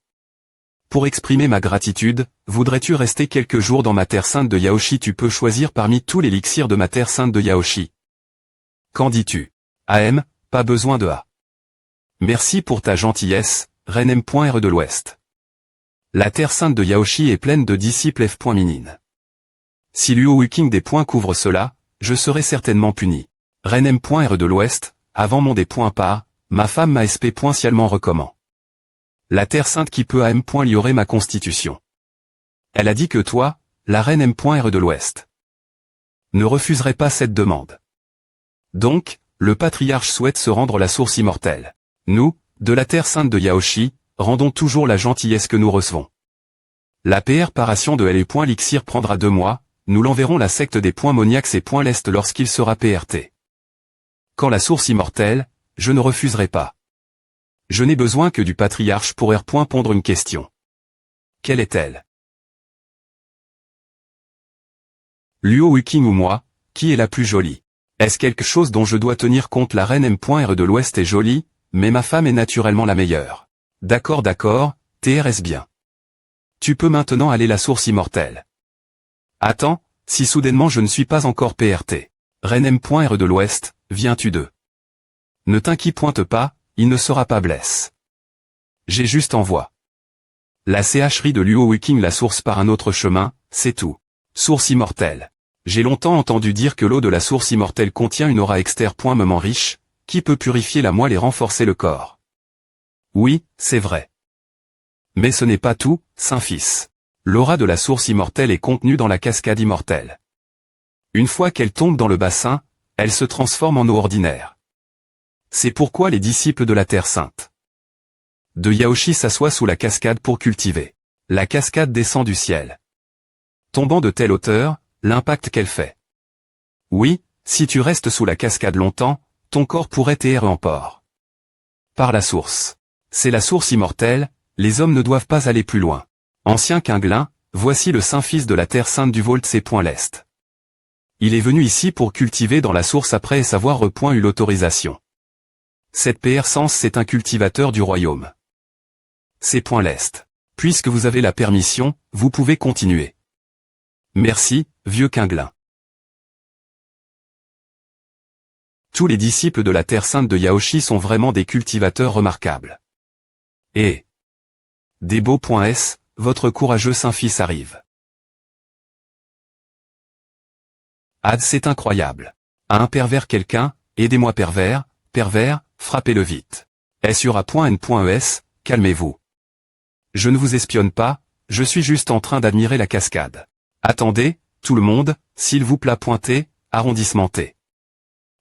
Pour exprimer ma gratitude, voudrais-tu rester quelques jours dans ma terre sainte de Yaoshi? Tu peux choisir parmi tous les élixirs de ma terre sainte de Yaoshi. Qu'en dis-tu? AM, pas besoin de A. Merci pour ta gentillesse, reine M.R de l'Ouest. La terre sainte de Yaoshi est pleine de disciples F.Minine. Si Luo Wuking des points couvre cela, je serai certainement puni. Reine M.R de l'Ouest, avant mon des points par, ma femme m'a spécialement recommand. La terre sainte qui peut AM.Liorer ma constitution. Elle a dit que toi, la reine M.R de l'Ouest, ne refuserait pas cette demande. Donc, le patriarche souhaite se rendre la source immortelle. Nous, de la Terre Sainte de Yaoshi, rendons toujours la gentillesse que nous recevons. La PR-paration de L.Lixir prendra 2 mois, nous l'enverrons la secte des points Moniax et points l'Est lorsqu'il sera PRT. Quand la source immortelle, je ne refuserai pas. Je n'ai besoin que du patriarche pour pondre une question. Quelle est-elle? Luo Wuqing ou moi, qui est la plus jolie? Est-ce quelque chose dont je dois tenir compte? La reine M.R de l'Ouest est jolie, mais ma femme est naturellement la meilleure. D'accord, TRS bien. Tu peux maintenant aller la source immortelle. Attends, si soudainement je ne suis pas encore PRT. Reine M.R de l'Ouest, viens-tu de? Ne t'inquiète pas, il ne sera pas blesse. J'ai juste envoi. La CHRI de Luo Wuqing la source par un autre chemin, c'est tout. Source immortelle. J'ai longtemps entendu dire que l'eau de la source immortelle contient une aura externe riche, qui peut purifier la moelle et renforcer le corps. Oui, c'est vrai. Mais ce n'est pas tout, Saint-Fils. L'aura de la source immortelle est contenue dans la cascade immortelle. Une fois qu'elle tombe dans le bassin, elle se transforme en eau ordinaire. C'est pourquoi les disciples de la Terre Sainte de Yaoshi s'assoient sous la cascade pour cultiver. La cascade descend du ciel. Tombant de telle hauteur, l'impact qu'elle fait. Oui, si tu restes sous la cascade longtemps, ton corps pourrait errer en port. Par la source. C'est la source immortelle, les hommes ne doivent pas aller plus loin. Ancien Quinglin, voici le Saint-Fils de la Terre Sainte du Voltse.l'Est. Il est venu ici pour cultiver dans la source après avoir eu l'autorisation. Cette PR Sens c'est un cultivateur du royaume. C'est.l'Est. Puisque vous avez la permission, vous pouvez continuer. Merci, vieux Quinglin. Tous les disciples de la Terre Sainte de Yaoshi sont vraiment des cultivateurs remarquables. Et des beaux.s, votre courageux Saint-Fils arrive. Ad c'est incroyable. À un pervers quelqu'un, aidez-moi pervers, frappez-le vite. S.A.N.es, calmez-vous. Je ne vous espionne pas, je suis juste en train d'admirer la cascade. Attendez, tout le monde, s'il vous plaît pointez, arrondissement T.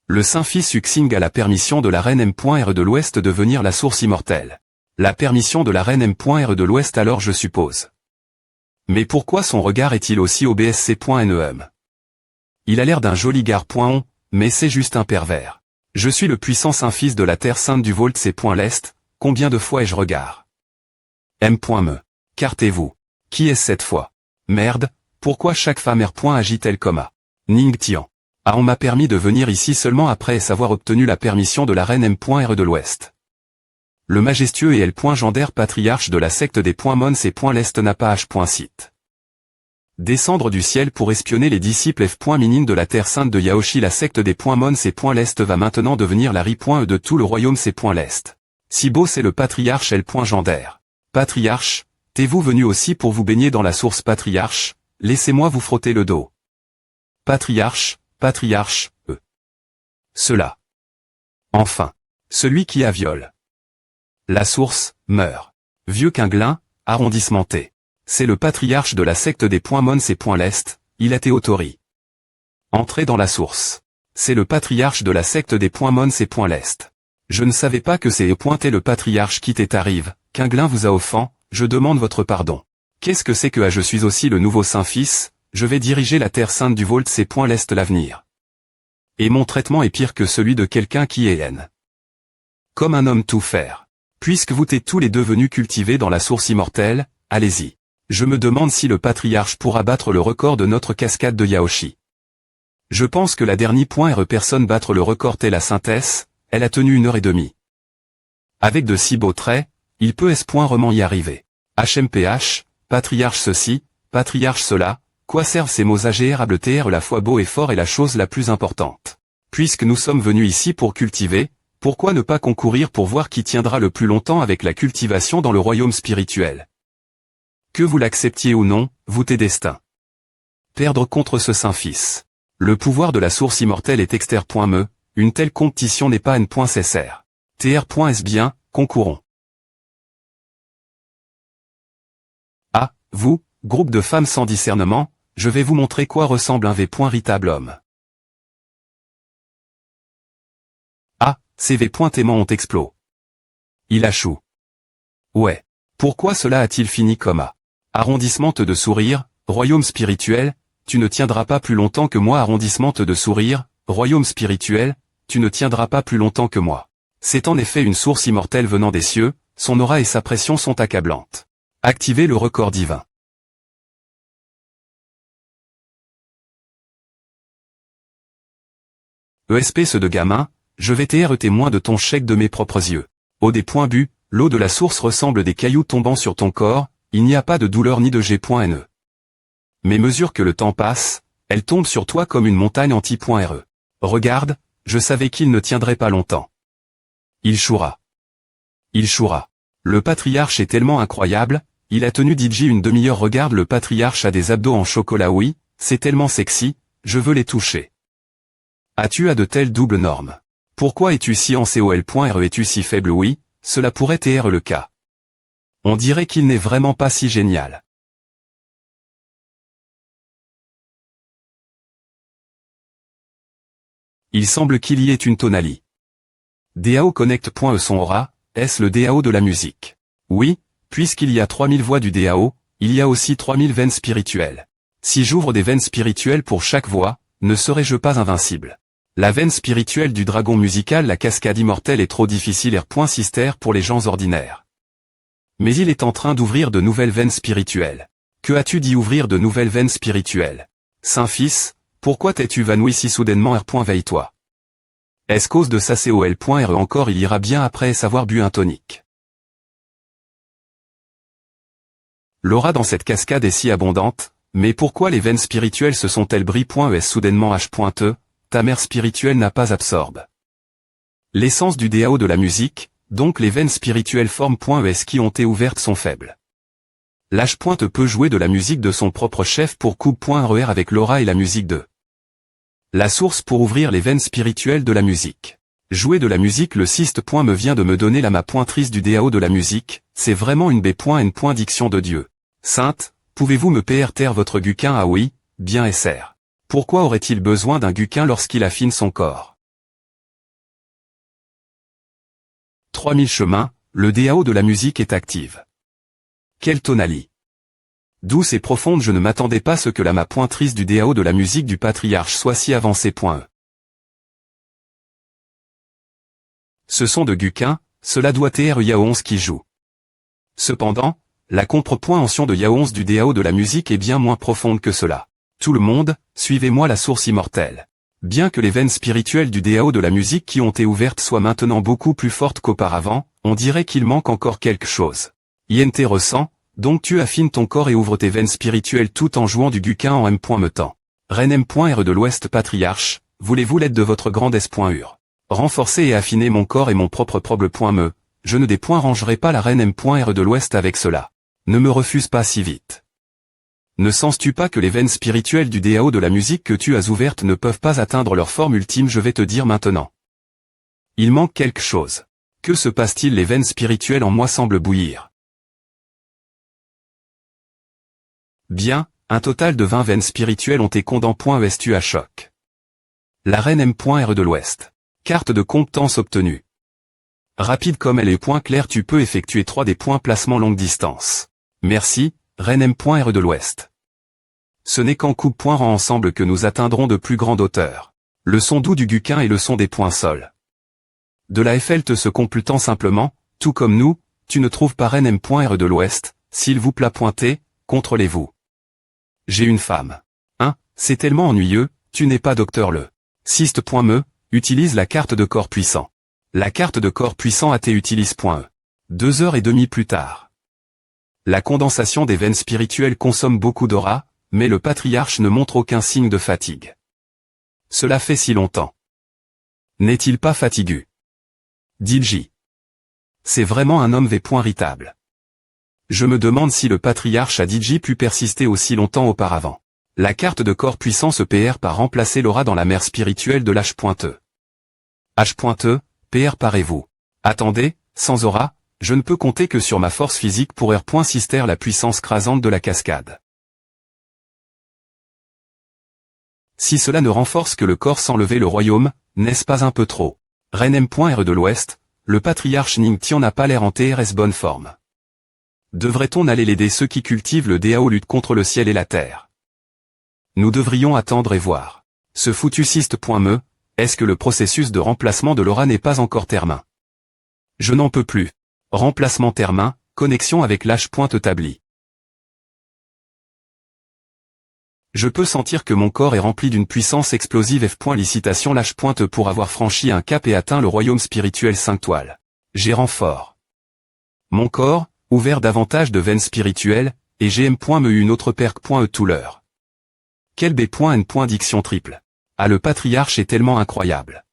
Le Saint-Fils Uxing a la permission de la reine M.R de l'Ouest de devenir la source immortelle. La permission de la reine M.R de l'Ouest alors je suppose. Mais pourquoi son regard est-il aussi obsc.nem? Il a l'air d'un joli gars.on, mais c'est juste un pervers. Je suis le puissant Saint-Fils de la Terre Sainte du Voltse.l'Est, combien de fois ai-je regard? M.me. Cartez-vous. Qui est-ce cette fois? Merde, pourquoi chaque femme agit-elle comme à Ning Tian? Ah on m'a permis de venir ici seulement après avoir obtenu la permission de la reine M.R de l'Ouest. Le majestueux et L.Gender patriarche de la secte des Mons et l'Est n'a pas H.site. Descendre du ciel pour espionner les disciples F.minines de la Terre Sainte de Yaoshi. La secte des Mons et l'Est va maintenant devenir la ri.e de tout le royaume C.l'Est. Si beau c'est le patriarche L.Gender. Patriarche, t'es-vous venu aussi pour vous baigner dans la source patriarche? Laissez-moi vous frotter le dos. Patriarche, Cela. Enfin. Celui qui a viol. La source, meurt. Vieux Quinglin, arrondissement T. C'est le patriarche de la secte des Mons et l'Est, il a été autorisé. Entrez dans la source. C'est le patriarche de la secte des Mons et l'Est. Je ne savais pas que c'est pointé le patriarche qui t'est arrive. Quinglin vous a offensé, je demande votre pardon. Qu'est-ce que c'est que je suis aussi le nouveau Saint-Fils, je vais diriger la Terre Sainte du Voltse.l'Est l'avenir. Et mon traitement est pire que celui de quelqu'un qui est haine. Comme un homme tout faire. Puisque vous êtes tous les deux venus cultiver dans la source immortelle, allez-y. Je me demande si le patriarche pourra battre le record de notre cascade de Yaoshi. Je pense que la dernière personne battre le record est la synthèse, elle a tenu 1h30. Avec de si beaux traits, il peut vraiment y arriver. HMPH, patriarche ceci, patriarche cela, quoi servent ces mots agréables TR la fois beau et fort est la chose la plus importante. Puisque nous sommes venus ici pour cultiver, pourquoi ne pas concourir pour voir qui tiendra le plus longtemps avec la cultivation dans le royaume spirituel? Que vous l'acceptiez ou non, vous t'es destin. Perdre contre ce Saint-Fils. Le pouvoir de la source immortelle est exter.me, une telle compétition n'est pas n.cr. tr.s bien, concourons. Ah, vous, groupe de femmes sans discernement, je vais vous montrer quoi ressemble un véritable homme. Ah, ces V.aimants ont explosé. Il achoue. Ouais. Pourquoi cela a-t-il fini comme A? Arrondissement de sourire, royaume spirituel, tu ne tiendras pas plus longtemps que moi. Arrondissement de sourire, royaume spirituel, tu ne tiendras pas plus longtemps que moi. C'est en effet une source immortelle venant des cieux, son aura et sa pression sont accablantes. Activez le record divin. ESP ce de gamin, je vais être témoin de ton chèque de mes propres yeux. Eau des points bu, l'eau de la source ressemble des cailloux tombant sur ton corps, il n'y a pas de douleur ni de G.NE. Mais mesure que le temps passe, elle tombe sur toi comme une montagne anti.RE. Regarde, je savais qu'il ne tiendrait pas longtemps. Il choura. Il choura. Le patriarche est tellement incroyable, il a tenu DJ une demi-heure. Regarde, le patriarche a des abdos en chocolat. Oui, c'est tellement sexy, je veux les toucher. As-tu à de telles doubles normes? Pourquoi es-tu si en COL.RE? Es-tu si faible? Oui, cela pourrait être le cas. On dirait qu'il n'est vraiment pas si génial. Il semble qu'il y ait une tonalité. DAO Connect.E son aura, est-ce le DAO de la musique? Oui, puisqu'il y a 3000 voix du DAO, il y a aussi 3000 veines spirituelles. Si j'ouvre des veines spirituelles pour chaque voix, ne serais-je pas invincible? La veine spirituelle du dragon musical, la cascade immortelle est trop difficile R.Sister pour les gens ordinaires. Mais il est en train d'ouvrir de nouvelles veines spirituelles. Que as-tu dit ouvrir de nouvelles veines spirituelles? Saint-Fils, pourquoi t'es-tu évanoui si soudainement Veille-toi. Est-ce cause de sa COL.RE encore? Il ira bien après savoir bu un tonique. L'aura dans cette cascade est si abondante, mais pourquoi les veines spirituelles se sont-elles bris.es soudainement H.E, ta mère spirituelle n'a pas absorbe. L'essence du DAO de la musique, donc les veines spirituelles formes.es qui ont été ouvertes sont faibles. L'H. peut jouer de la musique de son propre chef pour coupe.RER avec l'aura et la musique de la source pour ouvrir les veines spirituelles de la musique. Jouer de la musique, le cyste. Me vient de me donner la ma pointrice du DAO de la musique, c'est vraiment une B.N. Diction de Dieu. Sainte, pouvez-vous me taire votre guquin? Ah oui, bien SR. Pourquoi aurait-il besoin d'un guquin lorsqu'il affine son corps? 3000 chemins, le DAO de la musique est active. Quelle tonalité douce et profonde, je ne m'attendais pas à ce que la ma pointrice du DAO de la musique du patriarche soit si avancée.E. Ce son de Guquin, cela doit être Yaonce qui joue. Cependant, la compréhension de Yaonce du DAO de la musique est bien moins profonde que cela. Tout le monde, suivez-moi la source immortelle. Bien que les veines spirituelles du DAO de la musique qui ont été ouvertes soient maintenant beaucoup plus fortes qu'auparavant, on dirait qu'il manque encore quelque chose. INT ressent, donc tu affines ton corps et ouvres tes veines spirituelles tout en jouant du Guquin en M.me temps. Reine M.RE de l'Ouest patriarche, voulez-vous l'aide de votre grande S.UR? Renforcer et affiner mon corps et mon propre proble.me, je ne rangerai pas la Reine M.RE de l'Ouest avec cela. Ne me refuse pas si vite. Ne sens-tu pas que les veines spirituelles du DAO de la musique que tu as ouvertes ne peuvent pas atteindre leur forme ultime? Je vais te dire maintenant. Il manque quelque chose. Que se passe-t-il? Les veines spirituelles en moi semblent bouillir. Bien, un total de 20 veines spirituelles ont été condamnées.estu à choc. La Reine M.RE de l'Ouest. Carte de compétence obtenue. Rapide comme elle est. Point clair, tu peux effectuer 3 des points placement longue distance. Merci, Reine M.RE de l'Ouest. Ce n'est qu'en coupe-point rang ensemble que nous atteindrons de plus grandes hauteurs. Le son doux du Guquin et le son des points sol. De la FL te se complutant simplement, tout comme nous, tu ne trouves pas Reine M.RE de l'Ouest, s'il vous plaît pointez, contrôlez-vous. J'ai une femme. C'est tellement ennuyeux, tu n'es pas docteur le. Cyste.me, utilise la carte de corps puissant. La carte de corps puissant AT utilise.E. 2h30 plus tard. La condensation des veines spirituelles consomme beaucoup d'aura, mais le patriarche ne montre aucun signe de fatigue. Cela fait si longtemps. N'est-il pas fatigué? Dilji. C'est vraiment un homme irritable. Je me demande si le patriarche a DJ pu persister aussi longtemps auparavant. La carte de corps puissant se PR par remplacer l'aura dans la mer spirituelle de l'H.E. H.E, PR parez-vous. Attendez, sans aura, je ne peux compter que sur ma force physique pour R.Sister la puissance crasante de la cascade. Si cela ne renforce que le corps sans lever le royaume, n'est-ce pas un peu trop? Reine M.RE de l'Ouest, le patriarche Ning Tian n'a pas l'air en TRS bonne forme. Devrait-on aller l'aider ceux qui cultivent le DAO luttent contre le ciel et la terre? Nous devrions attendre et voir. Ce foutu cyste.me, est-ce que le processus de remplacement de l'aura n'est pas encore termin? Je n'en peux plus. Remplacement termin, connexion avec l'H.établi. Je peux sentir que mon corps est rempli d'une puissance explosive F.licitation l'H. pour avoir franchi un cap et atteint le royaume spirituel 5 toiles. J'ai renfort. Mon corps, ouvert davantage de veines spirituelles, et GM.me une autre perque.e tout l'heure. Quel B.N. diction triple. Ah, le patriarche est tellement incroyable.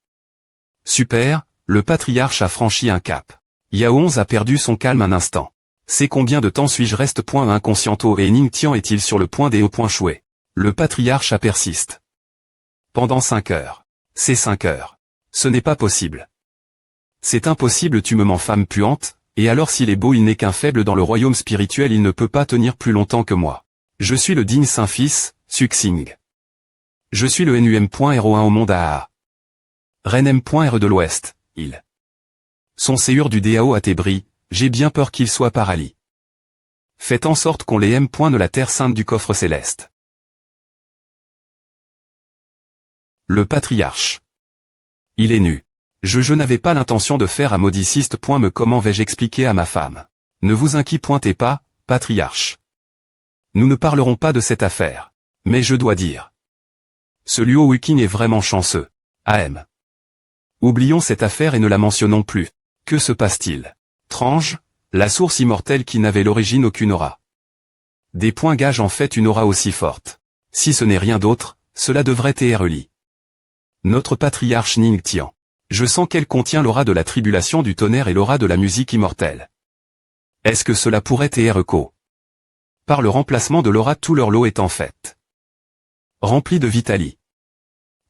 Super, le patriarche a franchi un cap. Yao 11 a perdu son calme un instant. C'est combien de temps suis-je reste inconsciento et Ning Tian est-il sur le point des chouet. Le patriarche a persiste. Pendant 5 heures. C'est 5 heures. Ce n'est pas possible. C'est impossible, tu me mens, femme puante, et alors s'il est beau il n'est qu'un faible dans le royaume spirituel, il ne peut pas tenir plus longtemps que moi. Je suis le digne Saint-Fils, Suxing. Je suis le NUM.01 au monde AA. RenM.re de l'Ouest, il. Son séur du DAO à Tébris, j'ai bien peur qu'il soit paralyse. Faites en sorte qu'on les M. de la terre sainte du coffre céleste. Le patriarche. Il est nu. Je n'avais pas l'intention de faire un maudiciste. Me comment vais-je expliquer à ma femme? Ne vous inquiétez pas, patriarche. Nous ne parlerons pas de cette affaire. Mais je dois dire. Ce Luo Wuking est vraiment chanceux. AM. Oublions cette affaire et ne la mentionnons plus. Que se passe-t-il? Trange, la source immortelle qui n'avait l'origine aucune aura. Des points gagent en fait une aura aussi forte. Si ce n'est rien d'autre, cela devrait être Li. Notre patriarche Ning Tian. Je sens qu'elle contient l'aura de la tribulation du tonnerre et l'aura de la musique immortelle. Est-ce que cela pourrait être Ko? Par le remplacement de l'aura, tout leur lot est en fait rempli de vitali.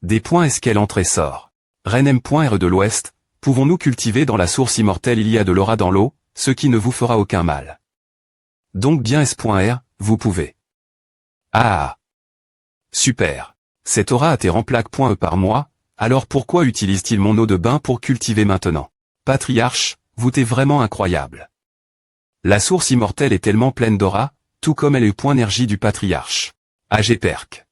Des points est-ce qu'elle entre et sort? RenM.re de l'Ouest, pouvons-nous cultiver dans la source immortelle? Il y a de l'aura dans l'eau, ce qui ne vous fera aucun mal. Donc bien S.R, vous pouvez. Ah. Super. Cette aura a été remplaque.e par mois, alors pourquoi utilise-t-il mon eau de bain pour cultiver maintenant? Patriarche, vous êtes vraiment incroyable. La source immortelle est tellement pleine d'aura, tout comme elle est point énergie du patriarche. AG Perk.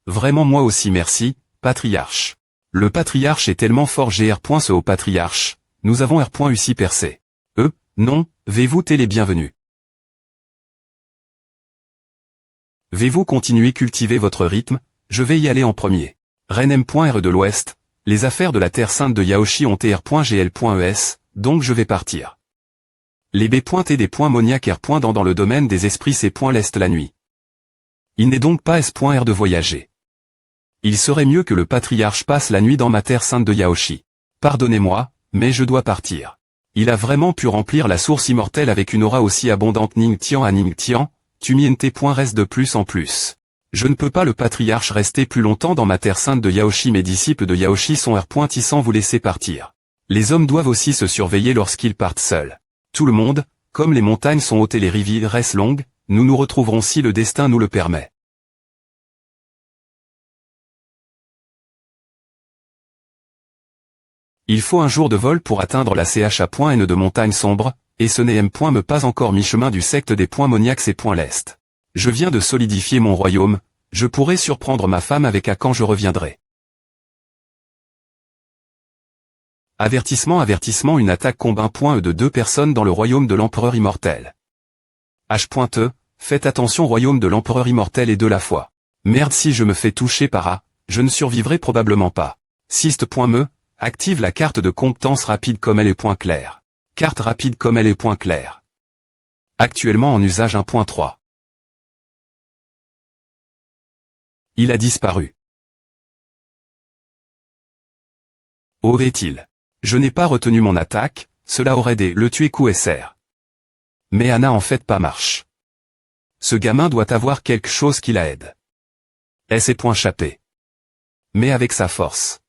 Vraiment moi aussi merci, patriarche. Le patriarche est tellement fort GR.ce au patriarche, nous avons R.U6 percé. Non, vais-vous les bienvenus. Vais-vous continuer cultiver votre rythme, je vais y aller en premier. RenM.re de l'Ouest, les affaires de la Terre Sainte de Yaoshi ont TR.GL.ES, donc je vais partir. Les B. et des points moniaques R. dans le domaine des esprits C. l'Est la nuit. Il n'est donc pas S.R de voyager. Il serait mieux que le patriarche passe la nuit dans ma Terre Sainte de Yaoshi. Pardonnez-moi, mais je dois partir. Il a vraiment pu remplir la source immortelle avec une aura aussi abondante. Ning Tian à Ning Tian, tu miente. Reste de plus en plus. Je ne peux pas le patriarche rester plus longtemps dans ma Terre Sainte de Yaoshi. Mes disciples de Yaoshi sont R. sans vous laisser partir. Les hommes doivent aussi se surveiller lorsqu'ils partent seuls. Tout le monde, comme les montagnes sont hautes et les rivières restent longues, nous nous retrouverons si le destin nous le permet. Il faut un jour de vol pour atteindre la CHA.N de montagne sombre, et ce n'est M. pas encore mi-chemin du secte des points moniaques et l'Est. Je viens de solidifier mon royaume, je pourrai surprendre ma femme avec à quand je reviendrai. Avertissement, une attaque combat.e de 2 personnes dans le royaume de l'empereur immortel. H.E, faites attention, royaume de l'empereur immortel et de la foi. Merde, si je me fais toucher par A, je ne survivrai probablement pas. Cyste.me, active la carte de compétence rapide comme elle est .clair. Carte rapide comme elle est .clair. Actuellement en usage 1.3. Il a disparu. Aurait-il? Je n'ai pas retenu mon attaque, cela aurait le tuer coup SR. Mais Anna en fait pas marche. Ce gamin doit avoir quelque chose qui la aide. S.chapé. Mais avec sa force.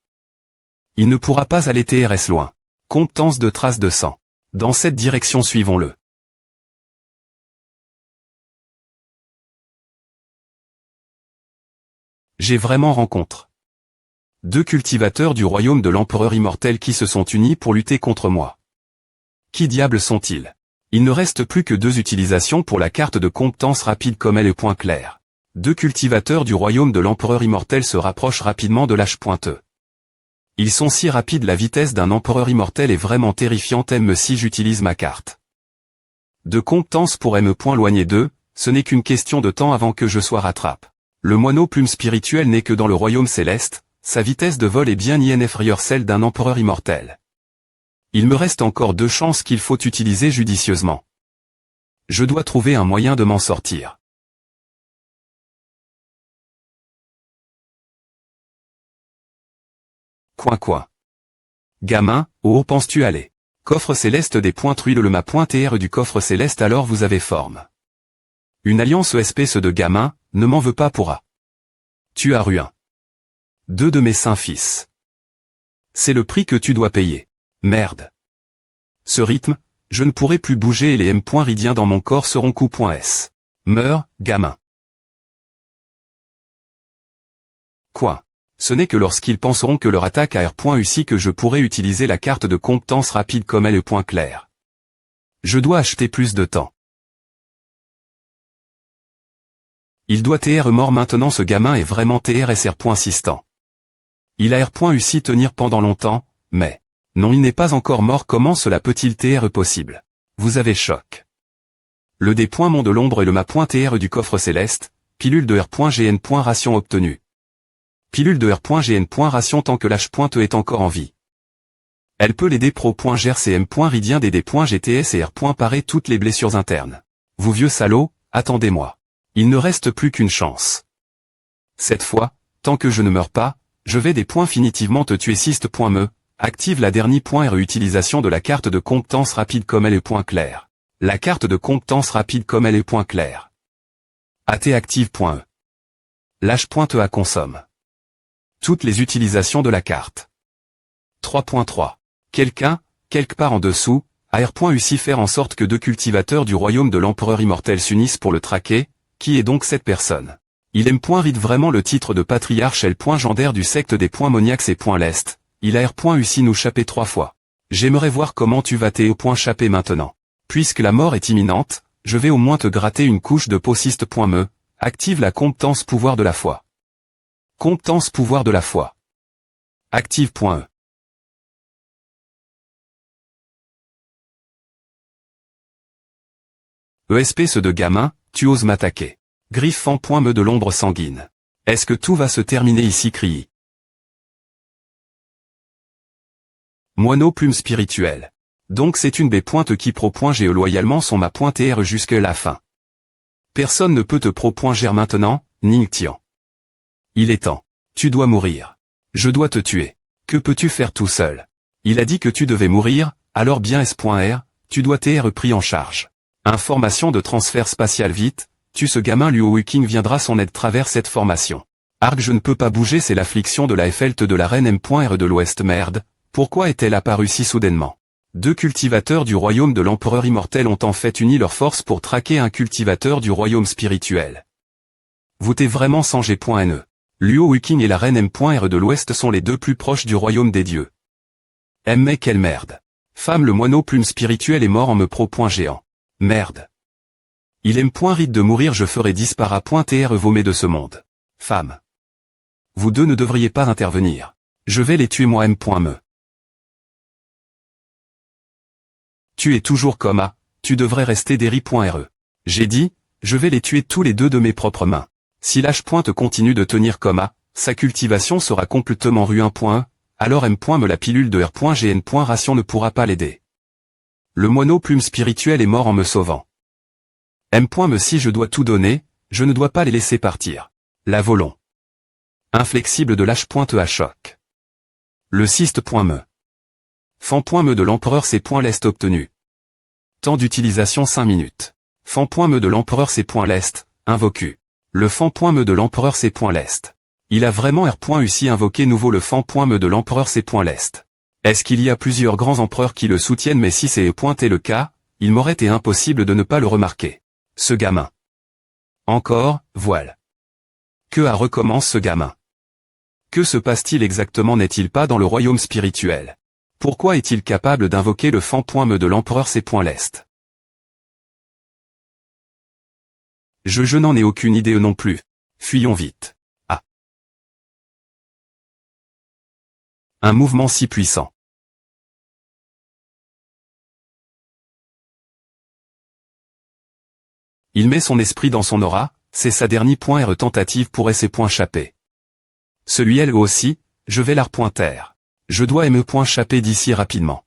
Il ne pourra pas aller TRS loin. Compétence de traces de sang. Dans cette direction suivons-le. J'ai vraiment rencontre. Deux cultivateurs du royaume de l'empereur immortel qui se sont unis pour lutter contre moi. Qui diable sont-ils? Il ne reste plus que deux utilisations pour la carte de compétence rapide comme elle est point clair. Deux cultivateurs du royaume de l'empereur immortel se rapprochent rapidement de l'âge pointeux. Ils sont si rapides, la vitesse d'un empereur immortel est vraiment terrifiante même si j'utilise ma carte. De compétence pourrait me point loigner d'eux, ce n'est qu'une question de temps avant que je sois rattrape. Le moineau plume spirituel n'est que dans le royaume céleste, sa vitesse de vol est bien inférieure celle d'un empereur immortel. Il me reste encore deux chances qu'il faut utiliser judicieusement. Je dois trouver un moyen de m'en sortir. Coin. Gamin, où penses-tu aller? Coffre céleste des points truile le ma pointe du coffre céleste alors vous avez forme. Une alliance espèce de gamin, ne m'en veux pas pourra. Tu as ruin. Deux de mes saints fils. C'est le prix que tu dois payer. Merde. Ce rythme, je ne pourrai plus bouger et les M.ridiens dans mon corps seront coup.s. Meurs, gamin. Quoi? Ce n'est que lorsqu'ils penseront que leur attaque a R.U.C. que je pourrai utiliser la carte de compétence rapide comme elle est point clair. Je dois acheter plus de temps. Il doit TR mort maintenant ce gamin est vraiment TRSR.assistant. Il a R.U.C. tenir pendant longtemps, mais... Non il n'est pas encore mort comment cela peut-il TR possible? Vous avez choc. Le D.Mont de l'ombre et le ma.TR du coffre céleste, pilule de R.GN. Ration obtenue. Pilule de R.GN. Ration tant que l'H.E est encore en vie. Elle peut l'aider pro.GRCM. Ridien DD.GTS et R. Parer toutes les blessures internes. Vous vieux salauds, attendez-moi. Il ne reste plus qu'une chance. Cette fois, tant que je ne meurs pas, je vais définitivement te tuer. Sist.me, active la dernière réutilisation de la carte de compétence rapide comme elle est point clair. La carte de compétence rapide comme elle est point clair. AT active.e. L'H.E consomme. Toutes les utilisations de la carte. 3.3. Quelqu'un, quelque part en dessous, a R.U.C. faire en sorte que deux cultivateurs du royaume de l'empereur immortel s'unissent pour le traquer. Qui est donc cette personne? Il aime .Ride vraiment le titre de patriarche L.Gendaire du secte des .Moniax et .Lest. Il a R.U.C. nous chapé 3 fois. J'aimerais voir comment tu vas chapper maintenant. Puisque la mort est imminente, je vais au moins te gratter une couche de peau. Sist.me, active la compétence pouvoir de la foi. Compétence pouvoir de la foi. Active.e. Espèce de gamin, tu oses m'attaquer. Griffon.me de l'ombre sanguine. Est-ce que tout va se terminer ici? Crie. Moineau plume spirituelle. Donc c'est une B. Qui pro.Ge loyalement sont ma .TR jusqu'à la fin. Personne ne peut te pro.Ger maintenant, Ningtian. Il est temps. Tu dois mourir. Je dois te tuer. Que peux-tu faire tout seul? Il a dit que tu devais mourir, alors bien S.R, tu dois t'être pris en charge. Information de transfert spatial vite, tu ce gamin Luo Wiking viendra son aide travers cette formation. Arc je ne peux pas bouger c'est l'affliction de la FLT de la reine M.R de l'Ouest merde, pourquoi est-elle apparue si soudainement? Deux cultivateurs du royaume de l'empereur immortel ont en fait uni leurs forces pour traquer un cultivateur du royaume spirituel. Vous t'es vraiment sans G.Ne. Luo Wiking et la reine M.R de l'Ouest sont les deux plus proches du royaume des dieux. Mais quelle merde. Femme le moineau plume spirituel est mort en me pro.Géant. Merde. Il aime .Ride de mourir je ferai dispara.TR vomé de ce monde. Femme. Vous deux ne devriez pas intervenir. Je vais les tuer moi M.Me. Tu es toujours coma, tu devrais rester déri.re. J'ai dit, je vais les tuer tous les deux de mes propres mains. Si l'H. Continue de tenir coma, sa cultivation sera complètement rue 1.E, alors M.Me la pilule de R.GN. Ration ne pourra pas l'aider. Le moineau plume spirituel est mort en me sauvant. M.Me si je dois tout donner, je ne dois pas les laisser partir. La volon. Inflexible de l'H.E à choc. Le Sist.me. Fan.me de l'empereur C.Lest obtenu. Temps d'utilisation 5 minutes. Fan.me de l'empereur C.Lest, invocu. Le fan.me de l'empereur C.Lest. Il a vraiment R.U.C. invoqué nouveau le fan.me de l'empereur C.Lest. Est-ce qu'il y a plusieurs grands empereurs qui le soutiennent mais si c'est le cas, il m'aurait été impossible de ne pas le remarquer. Ce gamin. Encore, voile. Que a recommence ce gamin? Que se passe-t-il exactement? N'est-il pas dans le royaume spirituel? Pourquoi est-il capable d'invoquer le fan.me de l'empereur C.Lest? Je n'en ai aucune idée non plus. Fuyons vite. Ah. Un mouvement si puissant. Il met son esprit dans son aura, c'est sa dernière tentative pour s'échapper. Celui elle aussi, je vais la repointer. Je dois m'échapper d'ici rapidement.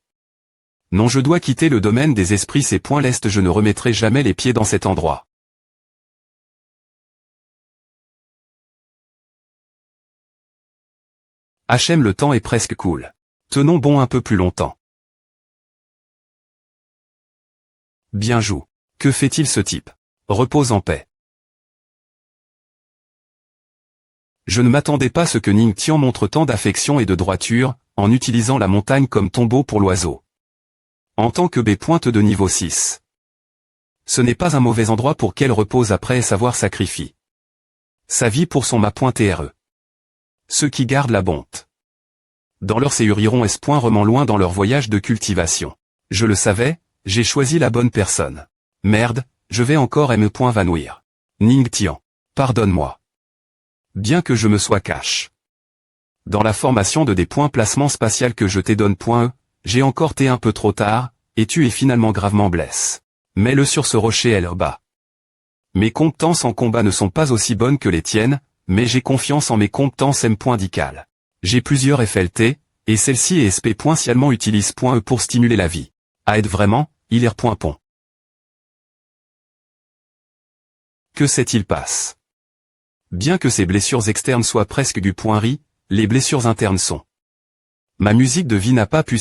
Non, je dois quitter le domaine des esprits C.Lest, je ne remettrai jamais les pieds dans cet endroit. HM, le temps est presque cool. Tenons bon un peu plus longtemps. Bien joue. Que fait-il ce type? Repose en paix. Je ne m'attendais pas à ce que Ningtian montre tant d'affection et de droiture, en utilisant la montagne comme tombeau pour l'oiseau. En tant que B. de niveau 6. Ce n'est pas un mauvais endroit pour qu'elle repose après s'avoir sacrifié sa vie pour son ma.tre. Ceux qui gardent la bonte dans leur séuriront remant loin dans leur voyage de cultivation. Je le savais, j'ai choisi la bonne personne. Merde, je vais encore vanouir. Ningtian, pardonne-moi. Bien que je me sois cache dans la formation de des points placement spatial que je t'ai donne.e, j'ai encore été un peu trop tard, et tu es finalement gravement blessé. Mets-le sur ce rocher elle bas. Mes compétences en combat ne sont pas aussi bonnes que les tiennes, mais j'ai confiance en mes compétences M.Dical. J'ai plusieurs FLT, et celle-ci est SP.Cialement utilise.e pour stimuler la vie. À être vraiment, il est .pont. Que s'est-il passe? Bien que ces blessures externes soient presque du .ri, les blessures internes sont. Ma musique de vie n'a pas pu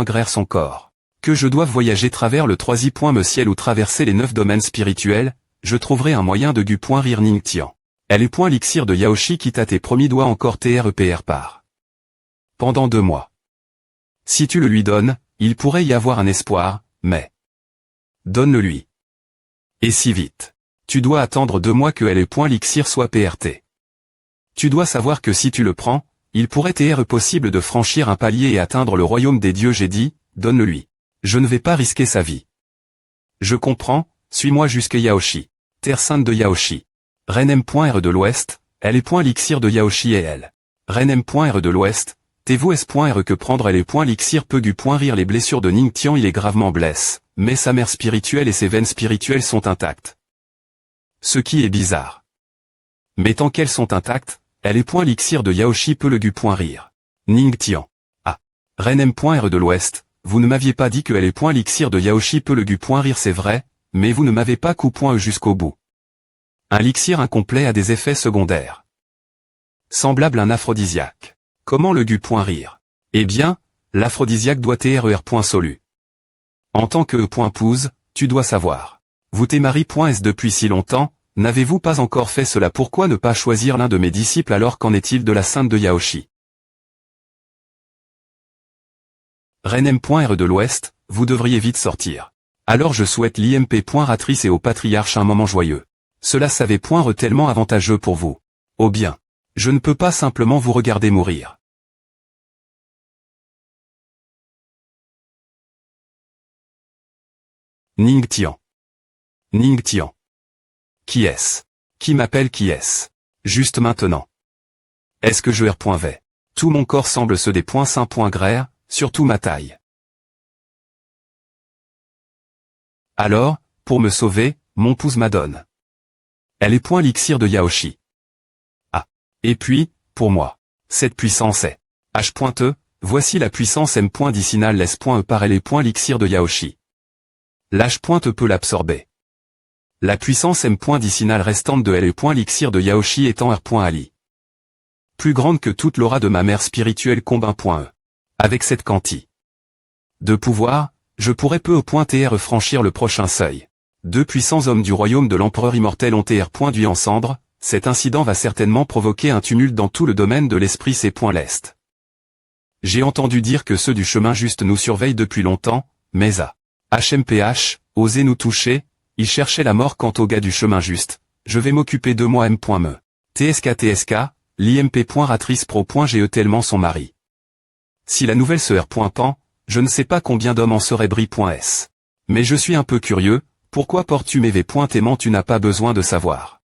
graire son corps. Que je doive voyager travers le 3i.me ciel ou traverser les 9 domaines spirituels, je trouverai un moyen de rire Ningtian. Elle est l'ixir de Yaoshi qui t'a tes promis doit encore TREPR par. Pendant 2 mois. Si tu le lui donnes, il pourrait y avoir un espoir, mais. Donne-le lui. Et si vite. Tu dois attendre 2 mois que l'ixir soit PRT. Tu dois savoir que si tu le prends, il pourrait être possible de franchir un palier et atteindre le royaume des dieux. J'ai dit, donne-le lui. Je ne vais pas risquer sa vie. Je comprends, suis-moi jusqu'à Yaoshi. Terre sainte de Yaoshi. Reine M.R de l'Ouest, elle est l'ixir de Yaoshi et elle. Reine M.R de l'Ouest, t'es-vous S.R que prendre l'ixir peut rire les blessures de Ningtian, il est gravement blessé, mais sa mère spirituelle et ses veines spirituelles sont intactes. Ce qui est bizarre. Mais tant qu'elles sont intactes, elle est l'ixir de Yaoshi peut le rire. Ningtian. Ah. Reine M.R de l'Ouest, vous ne m'aviez pas dit que elle est l'ixir de Yaoshi peut le rire, c'est vrai, mais vous ne m'avez pas coup.e jusqu'au bout. Un elixir incomplet a des effets secondaires. Semblable à un aphrodisiaque. Comment le rire? Eh bien, l'aphrodisiaque doit être solu. En tant que E.Pouze, tu dois savoir. Vous t'es-mari.s depuis si longtemps, n'avez-vous pas encore fait cela? Pourquoi ne pas choisir l'un de mes disciples alors? Qu'en est-il de la sainte de Yaoshi? Reine M.R de l'Ouest, vous devriez vite sortir. Alors je souhaite l'IMP.ratrice et au patriarche un moment joyeux. Cela savait tellement avantageux pour vous. Oh bien. Je ne peux pas simplement vous regarder mourir. Ningtian. Ningtian. Qui est-ce? Qui m'appelle? Qui est-ce? Juste maintenant. Est-ce que je vais? Tout mon corps semble se des.5.graire, surtout ma taille. Alors, pour me sauver, mon pouce m'adonne. Elle est l'ixir de Yaoshi. Ah. Et puis, pour moi, cette puissance est. H.E, voici la puissance M.Dicinal S.E par elle est l'ixir de Yaoshi. L'H.E peut l'absorber. La puissance M.Dicinal restante de elle est l'ixir de Yaoshi étant R.Ali. Plus grande que toute l'aura de ma mère spirituelle combat.E. Avec cette quanti de pouvoir, je pourrais peu au .tr franchir le prochain seuil. 2 puissants hommes du royaume de l'empereur immortel ont .duit en cendres, cet incident va certainement provoquer un tumulte dans tout le domaine de l'esprit C.Lest. J'ai entendu dire que ceux du chemin juste nous surveillent depuis longtemps, mais à HMPH, osez nous toucher, ils cherchaient la mort. Quant aux gars du chemin juste, je vais m'occuper de moi M.me. TSK, l'IMP.ratrice-pro.ge tellement son mari. Si la nouvelle se r.pan, je ne sais pas combien d'hommes en seraient bris.s. Mais je suis un peu curieux, pourquoi portes-tu mes v. Aimant tu n'as pas besoin de savoir.